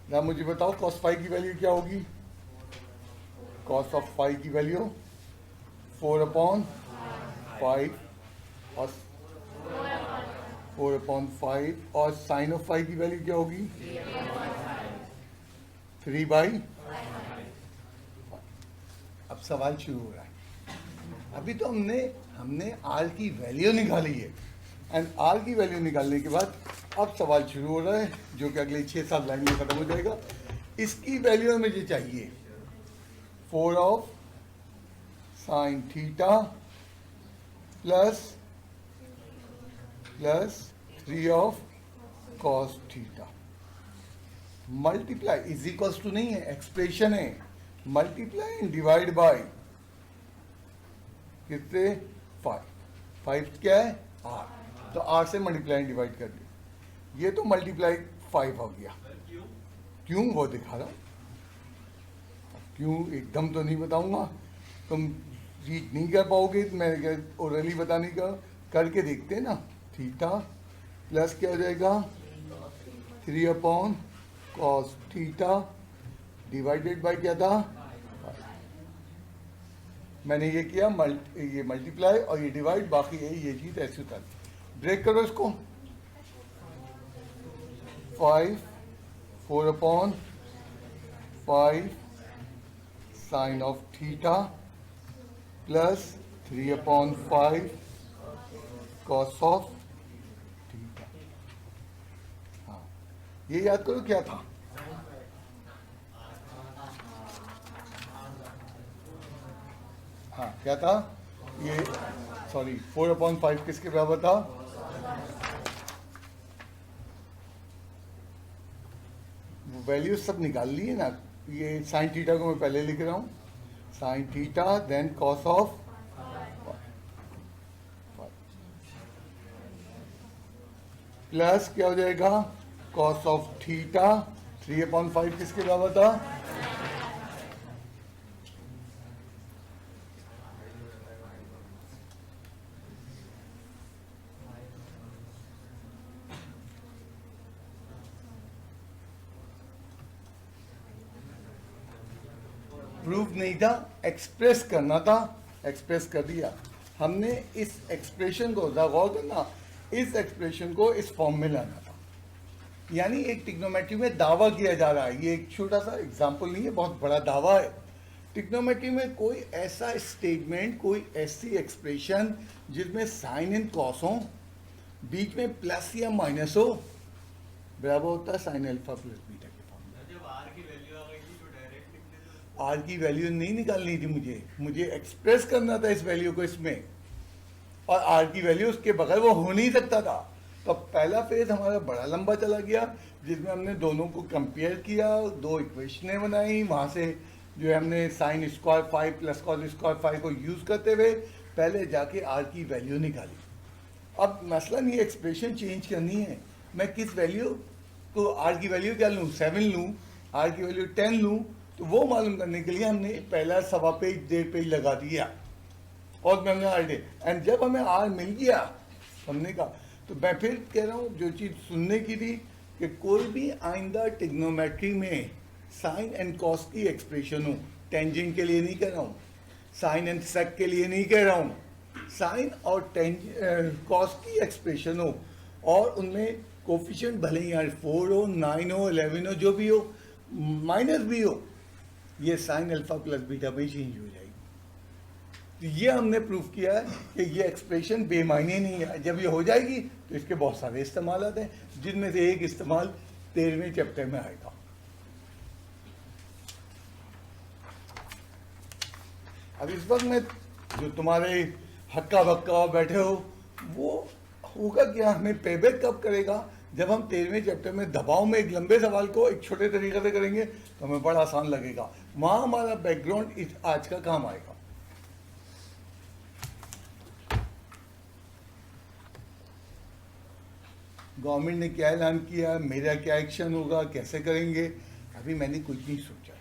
ना, मुझे बताओ cos 5 की वैल्यू क्या होगी। cos ऑफ 5 की वैल्यू 4/5 और 4/5 और साइन ऑफ 5 की वैल्यू क्या होगी, 3/5। अब सवाल शुरू हो रहा है। अभी तो हमने आर की वैल्यू निकाली है, एंड आर की वैल्यू निकालने के बाद अब सवाल शुरू हो रहा है, जो कि अगले 6-7 लाइन में खत्म हो जाएगा। इसकी वैल्यू मुझे चाहिए 4 of sine theta plus 3 of cos theta. Multiply is equals to नहीं है, एक्सप्रेशन है, मल्टीप्लाई एंड डिवाइड बाय कितने 5 क्या है r, तो r से मल्टीप्लाई एंड डिवाइड कर दिया, ये तो मल्टीप्लाई 5 हो गया। क्यों वो दिखा रहा हूं, क्यों एकदम तो नहीं बताऊंगा, तुम रीड नहीं कर पाओगे, मैं ओरली बताने का करके देखते हैं ना। थीटा प्लस क्या हो जाएगा 3/cos थीटा डिवाइडेड बाय क्या था, मैंने ये किया ये मल्टीप्लाई और ये डिवाइड, बाकी ये चीज ऐसी उतार, ब्रेक करो इसको। 4/5 sine of theta plus 3/5 cos of theta. हाँ, ये याद करो क्या था, हाँ क्या था ये, सॉरी 4/5 किसके बराबर था, वैल्यू सब निकाल लिए ना। ये साइन थीटा को मैं पहले लिख रहा हूँ, sine theta then cos of plus क्या हो जाएगा कॉस ऑफ थीटा 3/5 किसके बराबर था, प्रूफ नहीं था, एक्सप्रेस करना था, एक्सप्रेस कर दिया हमने। इस एक्सप्रेशन को गौर करना, इस एक्सप्रेशन को इस फॉर्म में लाना था, यानी एक ट्रिग्नोमेट्री में दावा किया जा रहा है। ये एक छोटा सा एग्जांपल नहीं है, बहुत बड़ा दावा है। ट्रिग्नोमेट्री में कोई ऐसा स्टेटमेंट, कोई ऐसी एक्सप्रेशन जिसमें साइन एंड कॉस हो, बीच में प्लस या माइनस हो, बराबर होता है साइन अल्फा प्लस बीटा के फॉर्म में। जब r की वैल्यू आ गई थी तो डायरेक्ट लिख देते थे। आर की वैल्यू नहीं निकालनी थी, मुझे एक्सप्रेस करना था इस वैल्यू को इसमें, और आर की वैल्यू उसके बगैर वो हो नहीं सकता था। तो पहला फेज हमारा बड़ा लंबा चला गया, जिसमें हमने दोनों को कंपेयर किया, दो इक्वेशनें बनाई, वहाँ से जो है हमने sine square 5 plus cos square 5 को यूज़ करते हुए पहले जाके आर की वैल्यू निकाली। अब मसलन ये एक्सप्रेशन चेंज करनी है, मैं किस वैल्यू को, आर की वैल्यू क्या लूँ, 7 लूँ, आर की वैल्यू 10 लूँ, तो वो मालूम करने के लिए हमने पहला 1.25 पेज 1.5 पेज लगा दिया, और मैंने आर डे, एंड जब हमें आर मिल गया हमने कहा, तो मैं फिर कह रहा हूँ जो चीज़ सुनने की थी कि कोई भी आइंदा ट्रिग्नोमेट्री में साइन एंड कॉस की एक्सप्रेशन हो, टेंजेंट के लिए नहीं कह रहा हूँ, साइन एंड सेक के लिए नहीं कह रहा हूँ, साइन और कॉस की एक्सप्रेशन हो और उनमें कोफिशिएंट भले ही 4 हो, 9 हो, 11 हो, जो भी हो, माइनस भी हो, ये साइन अल्फा प्लस बीटा में चेंज हो जाएगी। तो ये हमने प्रूफ किया है कि ये एक्सप्रेशन बेमायने नहीं है। जब ये हो जाएगी तो इसके बहुत सारे इस्तेमाल आते हैं, जिनमें से एक इस्तेमाल 13वें चैप्टर में आएगा। अब इस वक्त में जो तुम्हारे हक्का बक्का बैठे हो, वो होगा क्या, हमें पेबैक कब करेगा? जब हम 13वें चैप्टर में दबाव में एक लंबे सवाल को एक छोटे तरीके से करेंगे तो हमें बड़ा आसान लगेगा। वहां हमारा बैकग्राउंड इस आज का काम आएगा। गवर्नमेंट ने क्या ऐलान किया, मेरा क्या एक्शन होगा, कैसे करेंगे, अभी मैंने कुछ नहीं सोचा।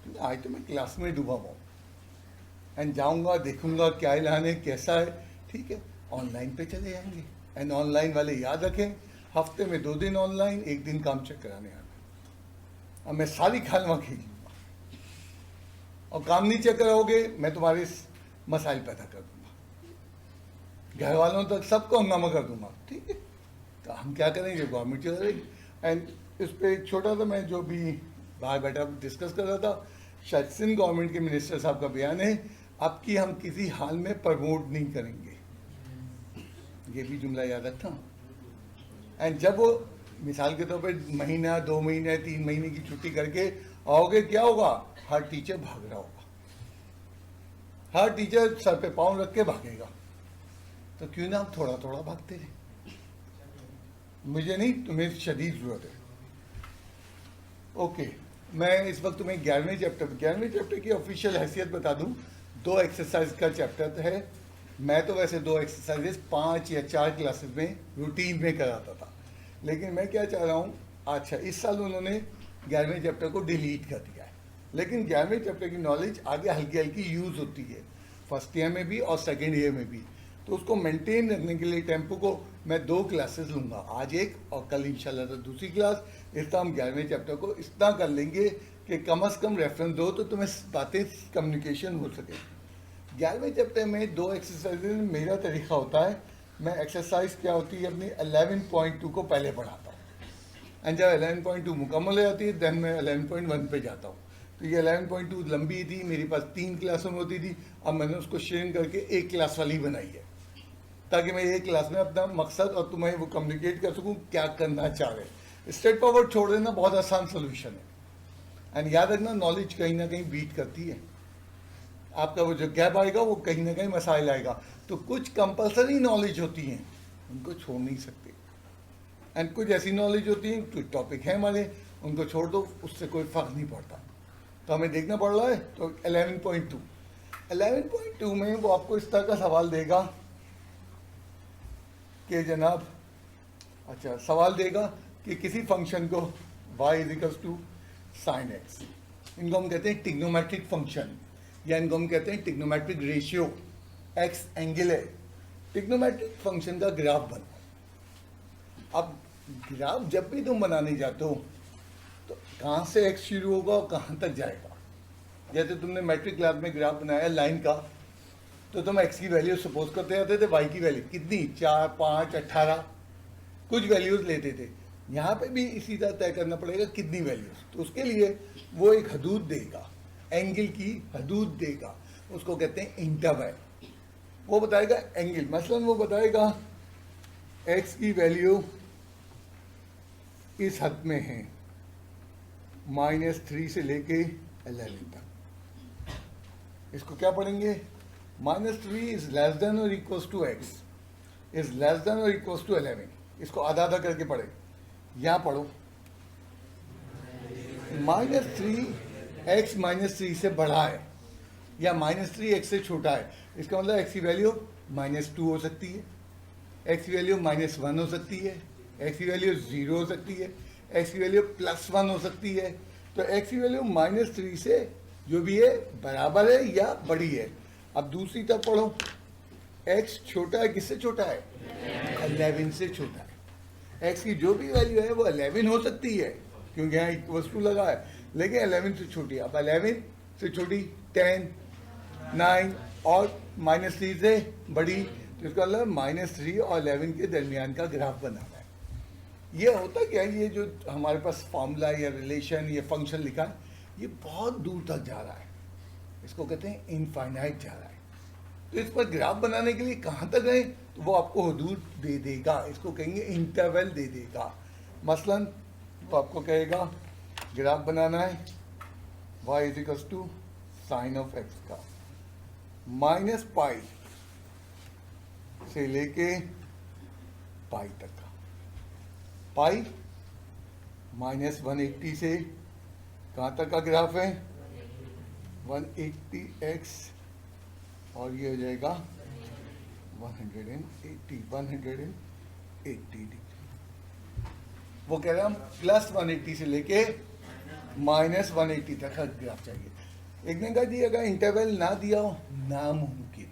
क्योंकि आज तो मैं क्लास में डूबा हुआ हूँ एंड जाऊँगा, देखूंगा क्या ऐलान है, कैसा है। ठीक है, ऑनलाइन पे चले जाएंगे। एंड ऑनलाइन वाले याद रखें, हफ्ते में 2 दिन ऑनलाइन, 1 दिन काम चेक कराने आना। अब मैं सारी खालवा खींचूंगा और काम नहीं चेक कराओगे मैं तुम्हारे मसाइल पैदा कर दूंगा, घर वालों तक सबको हंगामा कर दूंगा। ठीक है, तो हम क्या करेंगे, गवर्नमेंट चल रही। एंड इस पर एक छोटा सा मैं जो भी बाहर बैठा डिस्कस कर रहा था, शायद सिंध गवर्नमेंट के मिनिस्टर साहब का बयान है, अब कि हम किसी हाल में प्रमोट नहीं करेंगे। ये भी जुमला याद रखना। एंड जब वो मिसाल के तौर पे महीना, 2 महीने, 3 महीने की छुट्टी करके आओगे, क्या होगा, हर टीचर भाग रहा होगा, हर टीचर सर पे पाँव रख के भागेगा। तो क्यों ना हम थोड़ा थोड़ा भागते रहे। मुझे नहीं, तुम्हें शदीद जरूरत है। ओके, मैं इस वक्त तुम्हें 11वें चैप्टर की ऑफिशियल हैसियत बता दूं। 2 एक्सरसाइज का चैप्टर है। मैं तो वैसे 2 एक्सरसाइजेस 5 या 4 क्लासेस में रूटीन में कराता था, लेकिन मैं क्या चाह रहा हूँ, अच्छा इस साल उन्होंने 11वें चैप्टर को डिलीट कर दिया है, लेकिन 11वें चैप्टर की नॉलेज आगे हल्की हल्की यूज़ होती है, फर्स्ट ईयर में भी और सेकेंड ईयर में भी। तो उसको मेंटेन रखने के लिए टेम्पो को मैं 2 क्लासेस लूँगा, आज एक और कल इंशाल्लाह तो दूसरी क्लास। इस तरह हम 11वें चैप्टर को इतना कर लेंगे कि कम से कम रेफरेंस दो तो तुम्हें बातें कम्युनिकेशन हो सके। 11वें चैप्टर में 2 एक्सरसाइज मेरा तरीका होता है, मैं एक्सरसाइज क्या होती है अपनी 11.2 को पहले पढ़ाता हूँ, एंड जब 11.2 मुकम्मल हो जाती है देन मैं 11.1 पे जाता हूँ। तो ये 11.2 लंबी थी, मेरे पास 3 क्लासों में होती थी, अब मैंने उसको शेयरिंग करके 1 क्लास वाली बनाई है, ताकि मैं 1 क्लास में अपना मकसद और तुम्हें वो कम्युनिकेट कर सकूँ क्या करना चाह रहे। स्ट्रेट फॉरवर्ड छोड़ देना बहुत आसान सोल्यूशन है। एंड याद रखना, नॉलेज कहीं ना कहीं बीट करती है, आपका वो जो गैप आएगा वो कहीं ना कहीं मसाइल आएगा। तो कुछ कंपलसरी नॉलेज होती हैं, उनको छोड़ नहीं सकते, एंड कुछ ऐसी नॉलेज होती है, कुछ टॉपिक है हमारे, उनको छोड़ दो, उससे कोई फ़र्क नहीं पड़ता। तो हमें देखना पड़ रहा है। तो 11.2 में वो आपको इस तरह का सवाल देगा कि जनाब, अच्छा सवाल देगा कि किसी फंक्शन को y = sin x, इनको हम कहते हैं टिग्नोमेट्रिक फंक्शन, या इनको हम कहते हैं टिग्नोमेट्रिक रेशियो, x एंगल है, टिग्नोमेट्रिक फंक्शन का ग्राफ बना। अब ग्राफ जब भी तुम बनाने जाते हो तो कहाँ से x शुरू होगा और कहाँ तक जाएगा। जैसे तुमने मैट्रिक क्लास में ग्राफ बनाया लाइन का, तो तुम x की वैल्यू सपोज करते जाते थे, y की वैल्यू कितनी, 4, 5, 18 कुछ वैल्यूज लेते थे। यहाँ पे भी इसी तरह तय करना पड़ेगा कितनी वैल्यूज। तो उसके लिए वो एक हदूद देगा, एंगल की हदूद देगा, उसको कहते हैं इंटरवल। वो बताएगा एंगल, मसलन वो बताएगा x की वैल्यू इस हद में है, -3 से लेके 11 तक। इसको क्या पढ़ेंगे, -3 is less than or equals to x is less than or equals to 11। इसको आधा आधा करके पढ़े। यहाँ पढ़ो, -3 x -3 से बड़ा है या -3 x से छोटा है, इसका मतलब x की वैल्यू -2 हो सकती है, x की वैल्यू -1 हो सकती है, x की वैल्यू 0 हो सकती है, x की वैल्यू +1 हो सकती है। तो x की वैल्यू -3 से जो भी है बराबर है या बड़ी है। अब दूसरी तरफ पढ़ो, x छोटा है, किससे छोटा है, 11 से छोटा है। x की जो भी वैल्यू है वो 11 हो सकती है क्योंकि यहाँ इक्वल्स टू लगा है, लेकिन 11 से छोटी है। अब 11 से छोटी 10, 9, और -3 से बड़ी, तो इसका मतलब -3 और 11 के दरमियान का ग्राफ बनाना है। ये होता क्या है, ये जो हमारे पास फॉर्मूला या रिलेशन या फंक्शन लिखा है, ये बहुत दूर तक जा रहा है, इसको कहते हैं इनफाइनाइट जा रहा है। तो इस पर ग्राफ बनाने के लिए कहाँ तक गए, तो वो आपको हदूद दे देगा, इसको कहेंगे इंटरवल दे देगा। मसलन तो आपको कहेगा ग्राफ बनाना है y equals to sine of x का -π से लेके पाई तक का, पाई -180 से कहाँ तक का ग्राफ है 180x, और ये हो जाएगा 180 डिग्री। वो कह रहे हैं हम +180 से लेके -180 तक का ग्राफ चाहिए। एक ने कहा जी अगर इंटरवल ना दिया हो, नामुमकिन,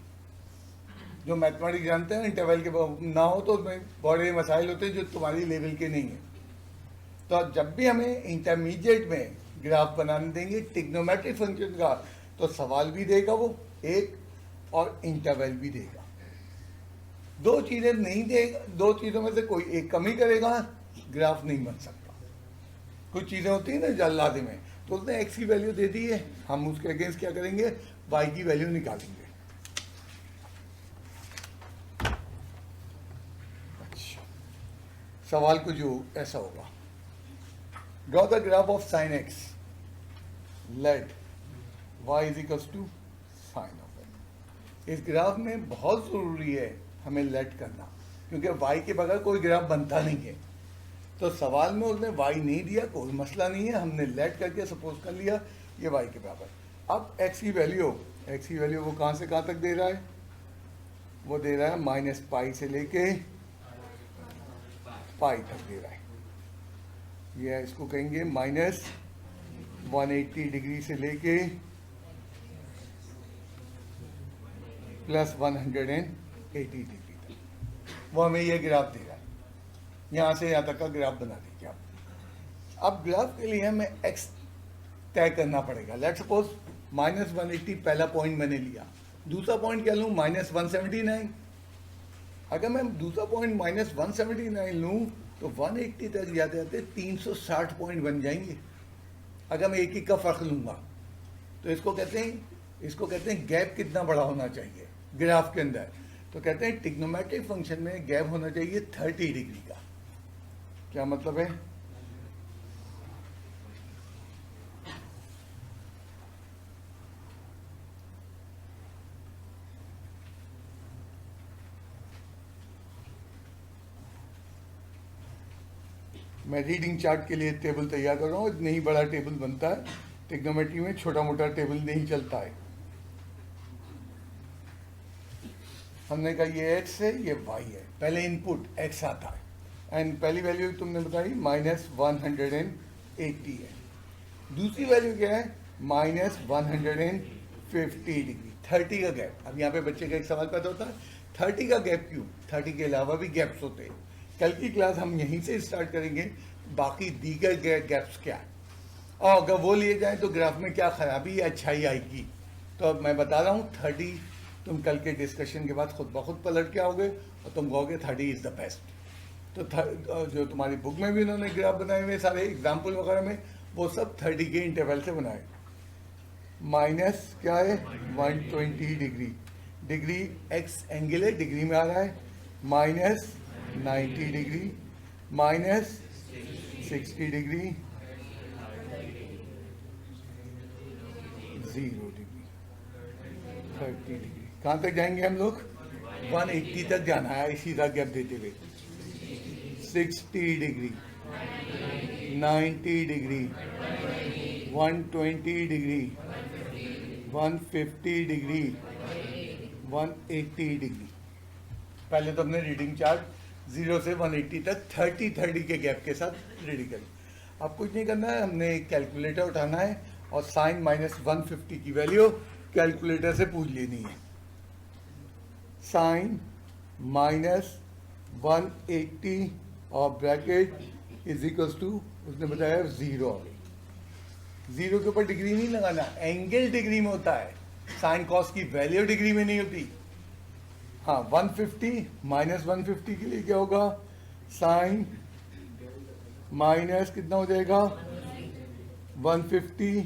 जो मैथमेटिक्स जानते हैं इंटरवल के ना हो तो उसमें बड़े मसाइल होते हैं जो तुम्हारी लेवल के नहीं है। तो जब भी हमें इंटरमीडिएट में ग्राफ बनाने देंगे ट्रिग्नोमेट्रिक फंक्शन का, तो सवाल भी देगा वो एक, और इंटरवल भी देगा। दो चीजें नहीं देगा, दो चीजों में से कोई एक कमी करेगा, ग्राफ नहीं बन सकता। कुछ चीजें होती है ना जल्लादे में, तो उसने एक्स की वैल्यू दे दी है, हम उसके अगेंस्ट क्या करेंगे, वाई की वैल्यू निकालेंगे। अच्छा, सवाल कुछ ऐसा होगा, draw the graph of sine x, let y is equals to sine of x. इस ग्राफ में बहुत जरूरी है हमें लेट करना, क्योंकि वाई के बगैर कोई ग्राफ बनता नहीं है। तो सवाल में उसने वाई नहीं दिया, कोई मसला नहीं है, हमने लेट करके सपोज कर लिया ये वाई के बराबर। अब एक्स की वैल्यू वो कहाँ से कहाँ तक दे रहा है, वो दे रहा है -π से लेके पाई तक दे रहा है। ये इसको कहेंगे -180 डिग्री से लेके +180 डिग्री तक, वो हमें ये ग्राफ दे रहा है। यहाँ से यहाँ तक का ग्राफ बना दीजिए आप। अब ग्राफ के लिए हमें एक्स तय करना पड़ेगा। लेट सपोज -180 पहला पॉइंट मैंने लिया, दूसरा पॉइंट क्या लूँ -179। अगर मैं दूसरा पॉइंट -179 लूँ तो 180 तक जाते जाते 360 पॉइंट बन जाएंगे। अगर मैं एक का फ़र्क लूँगा तो इसको कहते हैं गैप कितना बड़ा होना चाहिए ग्राफ के अंदर। तो कहते हैं ट्रिग्नोमेट्रिक फंक्शन में गैप होना चाहिए 30 डिग्री का। क्या मतलब है, मैं रीडिंग चार्ट के लिए टेबल तैयार कर रहा हूँ, नहीं बड़ा टेबल बनता है ट्रिग्नोमेट्री में, छोटा मोटा टेबल नहीं चलता है। हमने कहा ये x है ये y है, पहले इनपुट x आता है, एंड पहली वैल्यू तुमने बताई -180 है। दूसरी वैल्यू क्या है -150 डिग्री, 30 का गैप। अब यहाँ पे बच्चे का एक सवाल पैदा होता है 30 का गैप क्यों, 30 के अलावा भी गैप्स होते हैं। कल की क्लास हम यहीं से स्टार्ट करेंगे, बाकी दीगर गैप्स क्या है और अगर वो लिए जाए तो ग्राफ में क्या खराबी या अच्छाई आएगी। तो अब मैं बता रहा हूँ 30 तुम कल के डिस्कशन के बाद खुद ब खुद पलट के आओगे और तुम कहोगे 30 इज़ द बेस्ट। तो जो तुम्हारी बुक में भी उन्होंने ग्राफ बनाए हुए सारे एग्जाम्पल वगैरह में, वो सब 30 के इंटरवल से बनाए। माइनस क्या है 120 डिग्री, डिग्री एक्स एंगल है, डिग्री में आ रहा है, -90 डिग्री, -60 डिग्री, 0 डिग्री, 30 डिग्री। कहाँ तक जाएंगे हम लोग, 180 तक जाना है इसी तरह गैप देते हुए। 60 degree, 90 degree, 120 degree, 150 degree, 180 degree. पहले तो हमने रीडिंग चार्ट 0 से 180 तक 30 के गैप के साथ रेडी करी। अब कुछ नहीं करना है, हमने एक कैलकुलेटर उठाना है और साइन -150 की वैल्यू कैलकुलेटर से पूछ लेनी है। साइन -180 और ब्रैकेट इज इक्वल्स टू, उसने बताया 0। 0 के ऊपर डिग्री नहीं लगाना, एंगल डिग्री में होता है। साइन कॉस की वैल्यू डिग्री में नहीं होती। हाँ, 150 माइनस 150 के लिए क्या होगा, साइन माइनस कितना हो जाएगा 150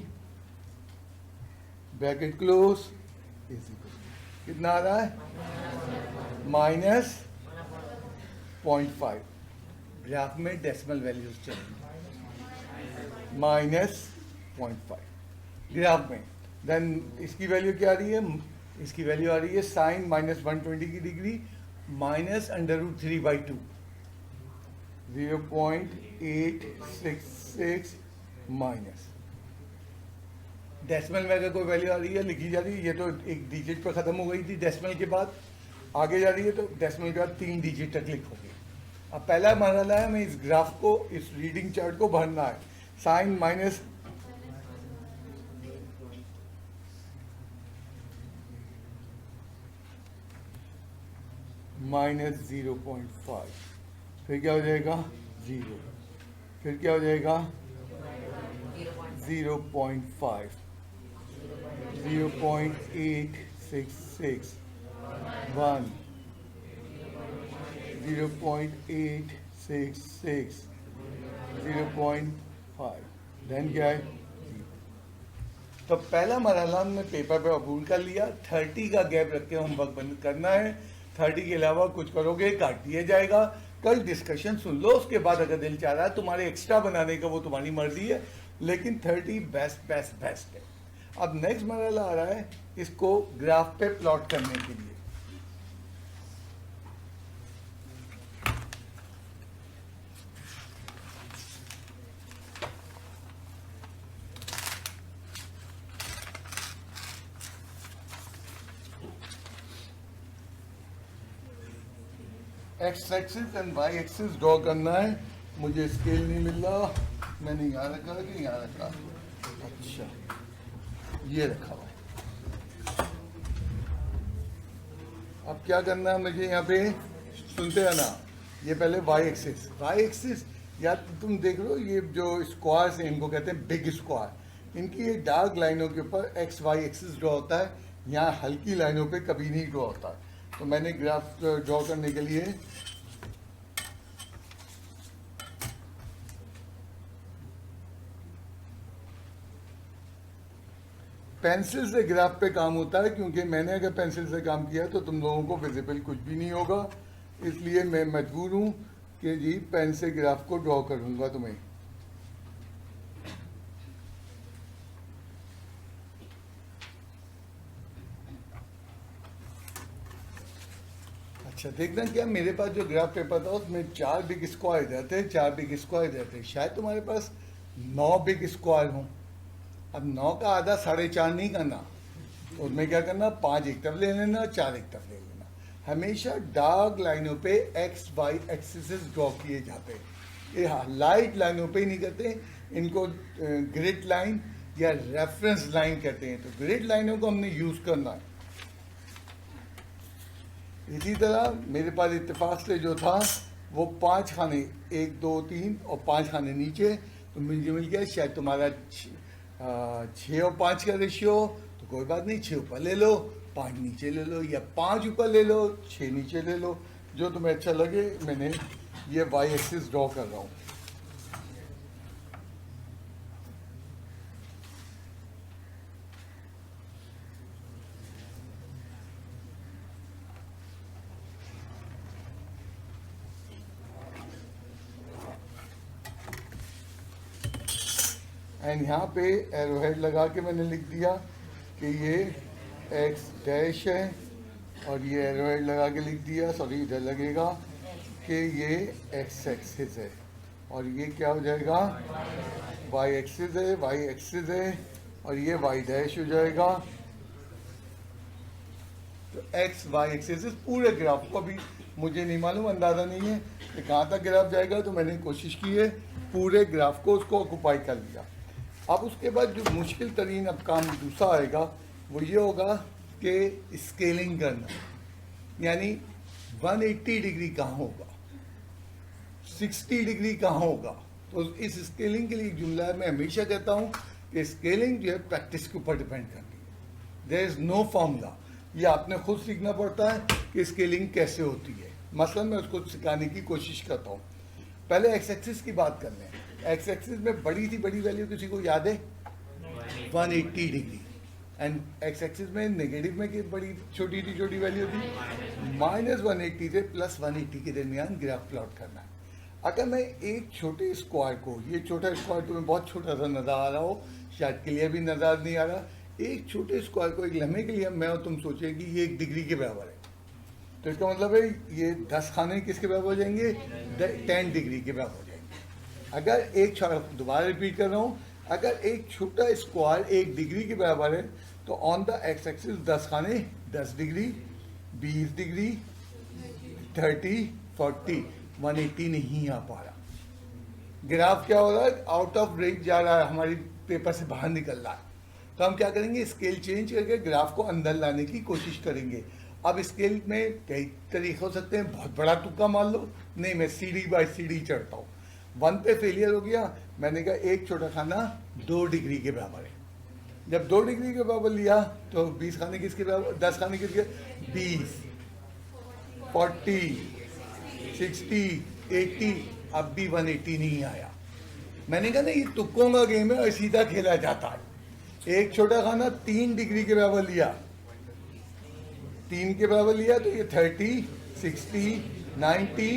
ब्रैकेट क्लोज कितना आ रहा है माइनस 0.5। ग्राफ में डेसिमल वैल्यूज चाहिए माइनस 0.5 ग्राफ में। देन इसकी वैल्यू क्या आ रही है, इसकी वैल्यू आ रही है साइन माइनस 120 की डिग्री माइनस √3/2 0.866 माइनस। डेसिमल में अगर कोई वैल्यू आ रही है लिखी जा रही है, ये तो एक डिजिट पर खत्म हो गई थी, डेसिमल के बाद आगे जा रही है तो डेसिमल के बाद 3 डिजिट तक क्लिक होगी। अब पहला मरहला है हमें इस ग्राफ को, इस रीडिंग चार्ट को भरना है। साइन माइनस -0.5, फिर क्या हो जाएगा 0, फिर क्या हो जाएगा 0.5, 0.866 1, 0.866 0.5, देन क्या है। तो पहला मरहला हमने पेपर पे अबूल कर लिया। 30 का गैप रख के होमवर्क बंद करना है। 30 के अलावा कुछ करोगे काट दिया जाएगा। कल डिस्कशन सुन लो, उसके बाद अगर दिल चाह रहा है तुम्हारे एक्स्ट्रा बनाने का वो तुम्हारी मर्जी है, लेकिन 30 बेस्ट बेस्ट बेस्ट है। अब नेक्स्ट मरहला आ रहा है इसको ग्राफ पे प्लॉट करने के लिए। X axis and y axis draw करना है। मुझे स्केल नहीं मिल रहा, मैंने यहाँ रखा कि यहाँ रखा, अच्छा ये रखा हुआ है। अब क्या करना है मुझे यहाँ पे, सुनते हैं ना, ये पहले वाई एक्सिस या तुम देख लो, ये जो स्क्वायर्स हैं इनको कहते हैं बिग स्क्वायर। इनकी ये डार्क लाइनों के ऊपर एक्स वाई एक्सिस ड्रॉ होता है, यहाँ हल्की लाइनों पे कभी नहीं ड्रॉ होता है। तो मैंने ग्राफ ड्रॉ करने के लिए पेंसिल से ग्राफ पे काम होता है, क्योंकि मैंने अगर पेंसिल से काम किया तो तुम लोगों को विजिबल कुछ भी नहीं होगा, इसलिए मैं मजबूर हूं कि जी पेन से ग्राफ को ड्रॉ करूंगा तुम्हें। अच्छा देखना, क्या मेरे पास जो ग्राफ पेपर था उसमें 4 बिग स्क्वायर रहते हैं, 4 बिग स्क्वायर रहते हैं। शायद तुम्हारे पास 9 बिग स्क्वायर हों। अब 9 का आधा 4.5 नहीं करना, उसमें क्या करना, 5 एक तरफ ले लेना, 4 एक तरफ ले लेना। हमेशा डार्क लाइनों पे एक्स वाई एक्सिस ड्रॉ किए जाते हैं। ये लाइट लाइनों पे ही नहीं करते, इनको ग्रिड लाइन या रेफरेंस लाइन कहते हैं। तो ग्रिड लाइनों को हमने यूज करना है। इसी तरह मेरे पास इत्तेफाक से जो था वो 5 खाने, 1 2 3 और 5 खाने नीचे, तो मुझे मिल गया शायद तुम्हारा 6 और 5 का रेशियो। तो कोई बात नहीं, 6 ऊपर ले लो, 5 नीचे ले लो, या 5 ऊपर ले लो, 6 नीचे ले लो, जो तुम्हें अच्छा लगे। मैंने ये वाई एक्सिस ड्रॉ कर रहा हूँ। एंड यहाँ पे एरोहेड लगा के मैंने लिख दिया कि ये एक्स डैश है, और ये एरोहेड लगा के लिख दिया, सॉरी इधर लगेगा, कि ये एक्स एक्सिस है, और ये क्या हो जाएगा वाई एक्सिस है, वाई एक्सिस है, और ये वाई डैश हो जाएगा। तो एक्स वाई एक्सिस पूरे ग्राफ को भी मुझे नहीं मालूम, अंदाज़ा नहीं है कि कहाँ तक ग्राफ जाएगा, तो मैंने कोशिश की है पूरे ग्राफ को उसको ऑक्यूपाई कर लिया। अब उसके बाद जो मुश्किल तरीन अब काम दूसरा आएगा वो ये होगा कि स्केलिंग करना, यानी 180 डिग्री कहाँ होगा, 60 डिग्री कहाँ होगा। तो इस स्केलिंग के लिए जुमला मैं हमेशा कहता हूँ कि स्केलिंग जो है प्रैक्टिस के ऊपर डिपेंड करती है। There is no formula. ये आपने खुद सीखना पड़ता है कि स्केलिंग कैसे होती है। मसलन मैं उसको सिखाने की कोशिश करता हूँ। पहले एक्स एक्सिस की बात कर लें। एक्स एक्सिस में बड़ी थी बड़ी वैल्यू किसी को याद है? 180 डिग्री। एंड एक्स एक्सिस में नेगेटिव में की बड़ी छोटी थी छोटी वैल्यू थी -180 से +180 के दरमियान ग्राफ प्लॉट करना है। अगर मैं एक छोटे स्क्वायर को, ये छोटा स्क्वायर तुम्हें बहुत छोटा सा नज़र आ रहा हो, शायद क्लियर भी नज़र नहीं आ रहा, एक छोटे स्क्वायर को एक लम्हे के लिए मैं और तुम सोचे कि ये 1 डिग्री के बराबर है, तो इसका मतलब है ये 10 खाने किसके बराबर हो जाएंगे? 10 डिग्री के बराबर हो जाएंगे। अगर एक छोटा, दोबारा रिपीट कर रहा हूँ, अगर एक छोटा स्क्वायर 1 डिग्री के बराबर है तो ऑन द एक्स एक्सिस 10 खाने 10 डिग्री, 20 डिग्री, 30, 40, 180 नहीं आ पा रहा। ग्राफ क्या हो रहा है? आउट ऑफ रेंज जा रहा है, हमारी पेपर से बाहर निकल रहा है। तो हम क्या करेंगे? स्केल चेंज करके ग्राफ को अंदर लाने की कोशिश करेंगे। अब स्केल में कई तरीके हो सकते हैं। बहुत बड़ा तुक्का मान लो, नहीं मैं सीढ़ी बाय सीढ़ी चढ़ता हूँ। 1 पे फेलियर हो गया, मैंने कहा एक छोटा खाना 2 डिग्री के बराबर है। जब 2 डिग्री के बराबर लिया तो 20 खाने किसके बराबर? 10 खाने किसके? 20, 40, 60, 80, अब भी 180 नहीं आया। मैंने कहा ना ये तुक्कों का गेम है और सीधा खेला जाता है। एक छोटा खाना 3 डिग्री के बराबर लिया, 3 के बराबर लिया तो ये 30, 60, 90,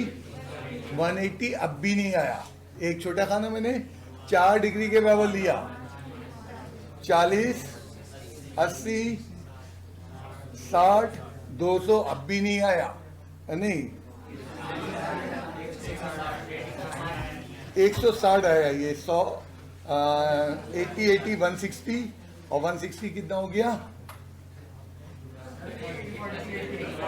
180 अब भी नहीं आया। एक छोटा खाना मैंने 4 डिग्री के बराबर लिया, 40, 80, 60, 200 अब भी नहीं आया। नहीं 160 आया। ये 100, 80, 80, 160 और 160 कितना हो गया?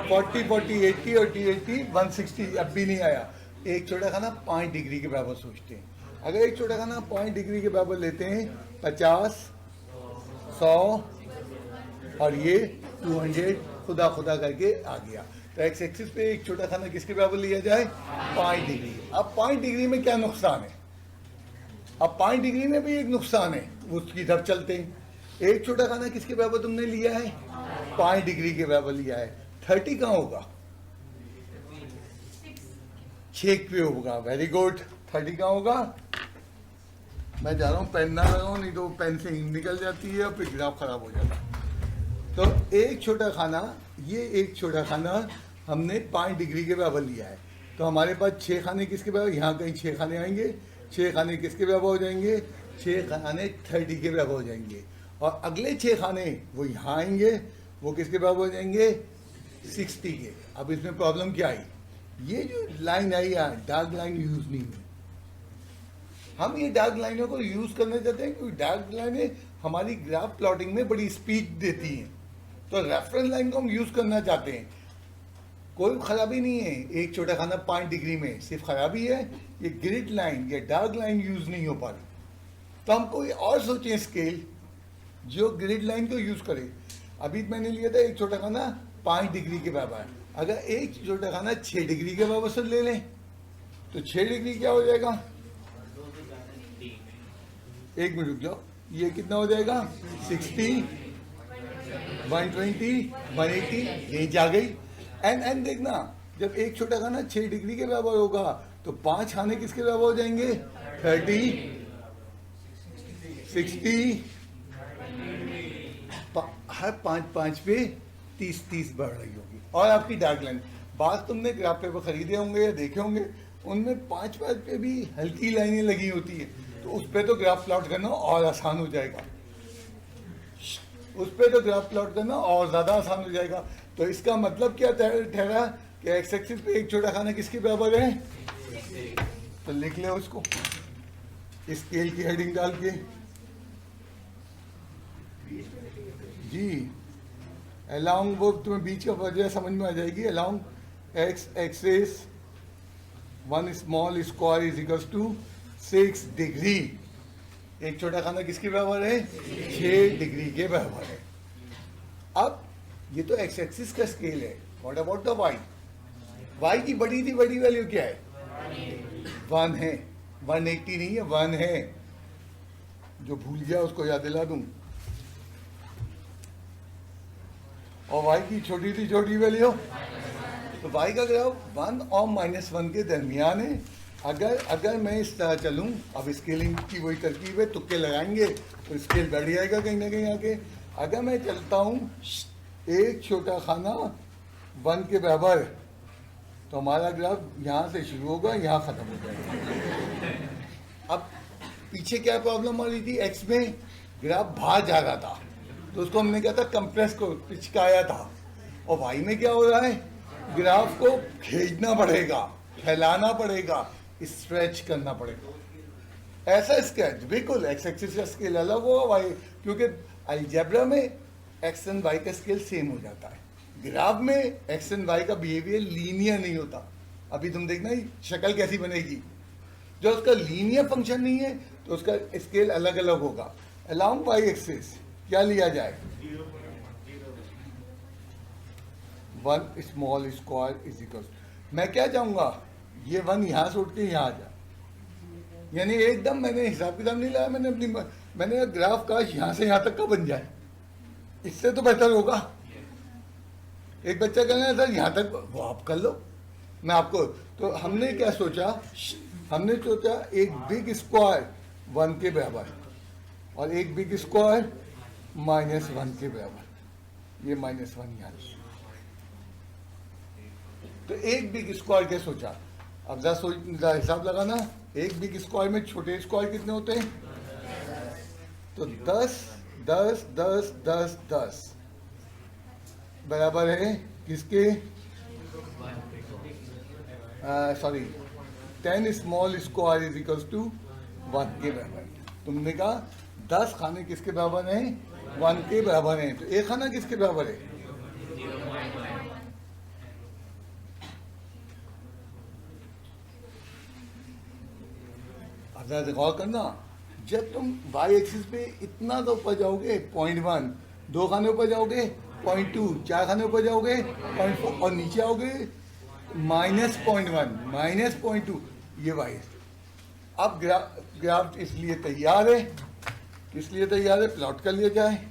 40, 40, 80 और 80, 160 अब भी नहीं आया। एक छोटा खाना 5 डिग्री के बराबर सोचते हैं। अगर एक छोटा खाना 5 डिग्री के बराबर लेते हैं, 50, 100 और ये 200 खुदा खुदा करके आ गया। तो एक्स एक्सिस पे एक छोटा खाना किसके बराबर लिया जाए? 5 डिग्री। अब 5 डिग्री में क्या नुकसान है? अब 5 डिग्री में भी एक नुकसान है, उसकी तरफ चलते हैं। एक छोटा खाना किसके बराबर तुमने लिया है? 5 डिग्री के बराबर लिया है। 30 कहाँ होगा? 6 पे होगा। Very good. 30 कहाँ होगा? मैं जा रहा हूँ पेन ना लगाऊँ, नहीं तो पेन से इंक निकल जाती है और फिर ग्राफ खराब हो जाता है। तो एक छोटा खाना, ये एक छोटा खाना हमने 5 डिग्री के बराबर लिया है। तो हमारे पास 6 खाने किसके बराबर? यहाँ कहीं 6 खाने आएंगे। 6 खाने किसके बराबर हो जाएंगे? 6 खाने 30 के बराबर हो जाएंगे। और अगले 6 खाने वो यहाँ आएंगे, वो किसके बराबर हो जाएंगे? 60 के। अब इसमें प्रॉब्लम क्या आई? ये जो लाइन आई यहाँ, डार्क लाइन यूज नहीं हुई। हम ये डार्क लाइनों को यूज करना चाहते हैं क्योंकि डार्क लाइनें हमारी ग्राफ प्लॉटिंग में बड़ी स्पीड देती हैं। तो रेफरेंस लाइन को हम यूज करना चाहते हैं। कोई खराबी नहीं है एक छोटा खाना 5 डिग्री में, सिर्फ खराबी है ये ग्रिड लाइन, ये डार्क लाइन यूज नहीं हो पा रही। तो हम कोई और सोचें स्केल जो ग्रिड लाइन को यूज करे। अभी मैंने लिया था एक छोटा खाना 5 डिग्री के बराबर। अगर एक छोटा खाना 6 डिग्री के बराबर से ले लें तो 6 डिग्री क्या हो जाएगा? 1 मिनट रुक जाओ, ये कितना हो जाएगा? 60, 120, 180, रेंज आ गई। एंड देखना, जब एक छोटा खाना 6 डिग्री के बराबर होगा तो 5 खाने किसके बराबर हो जाएंगे? 30, 60, हर 5 पे 30 बढ़ रही होगी। और आपकी डार्क लाइन, बात तुमने ग्राफ पेपर खरीदे होंगे या देखे होंगे, उनमें 5 पे भी हल्की लाइनें लगी होती है, तो उस पर तो ग्राफ प्लॉट करना और आसान हो जाएगा। उस पर तो ग्राफ प्लॉट करना और ज़्यादा आसान हो जाएगा। तो इसका मतलब क्या ठहरा कि एक्स एक्सिस पे एक छोटा खाना किसके बराबर है? तो लिख ले उसको स्केल की हेडिंग डाल के जी। अलोंग, वो तुम्हें बीच का वजह समझ में आ जाएगी। Along x axis 1 small square is equal to 6 degree. एक छोटा खाना किसके बराबर है? 6 डिग्री के बराबर है। अब ये तो एक्स एक्सिस का स्केल है। What about the y? Y की बड़ी थी बड़ी वैल्यू क्या है? 1 है। 180 नहीं है, 1 है। जो भूल गया उसको याद दिला दूं। और y की छोटी सी छोटी वैल्यू, तो y का ग्राफ 1 और -1 के दरमियान है। अगर मैं इस तरह चलूं, अब स्केलिंग की वही तरकीब है, तुक्के लगाएंगे तो स्केल बढ़ जाएगा कहीं ना कहीं आके। अगर मैं चलता हूं एक छोटा खाना 1 के बराबर, तो हमारा ग्राफ यहाँ से शुरू होगा, यहाँ ख़त्म हो जाएगा। अब पीछे क्या प्रॉब्लम आ रही थी, एक्स में ग्राफ बाहर जा रहा था, तो उसको हमने क्या था, कंप्रेस को पिचकाया था। और वाई में क्या हो रहा है, ग्राफ को खींचना पड़ेगा, फैलाना पड़ेगा, स्ट्रेच करना पड़ेगा। ऐसा स्केच बिल्कुल एक्स एक्सिस का स्केल अलग होगा वाई, क्योंकि अलजेब्रा में एक्स एंड वाई का स्केल सेम हो जाता है। ग्राफ में एक्स एंड वाई का बिहेवियर लीनियर नहीं होता। अभी तुम देखना ही शक्ल कैसी बनेगी, जो उसका लीनियर फंक्शन नहीं है तो उसका स्केल अलग अलग होगा। अलोंग वाई एक्सिस क्या लिया जाए, 1 स्मॉल स्क्वायर इज इक्वल, मैं क्या चाहूंगा, ये 1 यहाँ से उठ के यहाँ आ जाए, यानी एकदम मैंने हिसाब किताब नहीं लाया, मैंने ग्राफ का यहाँ से यहाँ तक का बन जाए, इससे तो बेहतर होगा। एक बच्चा कहना सर यहाँ तक, वो आप कर लो, मैं आपको, तो हमने क्या सोचा, हमने सोचा एक बिग स्क्वायर 1 के बराबर और एक बिग स्क्वायर -1 के बराबर, ये -1 यहाँ, तो एक बिग स्क्वायर क्या सोचा। अब जरा हिसाब लगाना, एक बिग स्क्वायर में छोटे स्क्वायर कितने होते हैं, तो 10 10 10 10 10 बराबर है किसके, sorry 10 small square is equal to 1 के बराबर। तुमने कहा 10 खाने किसके बराबर हैं, 1 के बराबर हैं, तो एक खाना किसके बराबर है, अब गौर करना, जब तुम वाई एक्सिस पे इतना तो ऊपर जाओगे 0.1, 2 खाने ऊपर जाओगे 0.2, 4 खाने ऊपर जाओगे 0.4 और नीचे आओगे -0.1 -0.2, ये वाई। अब ग्राफ इसलिए तैयार है, किस लिए तैयार है, प्लॉट कर लिया जाए,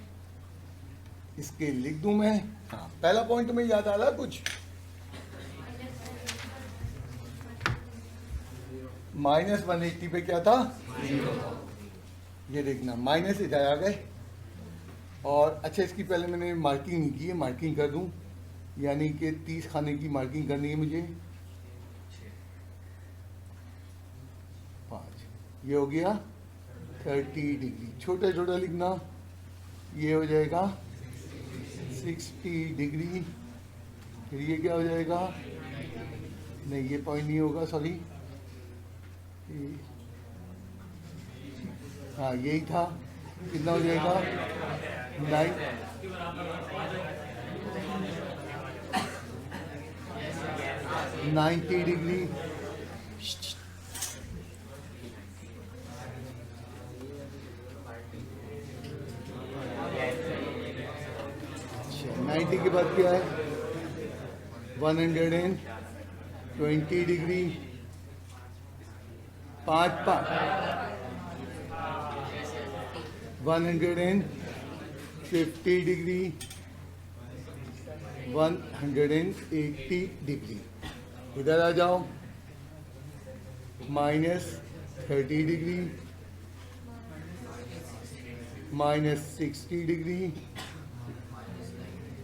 इसके लिख दूं मैं। हाँ, पहला पॉइंट में याद आ रहा कुछ, -180 पे क्या था, 0 था, ये देखना माइनस इधर आ गए। और अच्छा, इसकी पहले मैंने मार्किंग नहीं की है, मार्किंग कर दूं, यानी कि 30 खाने की मार्किंग करनी है मुझे, 5, ये हो गया 30 डिग्री, छोटा छोटा लिखना, ये हो जाएगा 60 डिग्री, फिर ये क्या हो जाएगा, नहीं ये पॉइंट नहीं होगा, सॉरी, हाँ यही था, कितना हो जाएगा 90 डिग्री, अच्छा 90 के बाद क्या है, 120 डिग्री, 5 150 डिग्री, 180 डिग्री, इधर आ जाओ, -30 डिग्री, -60 डिग्री,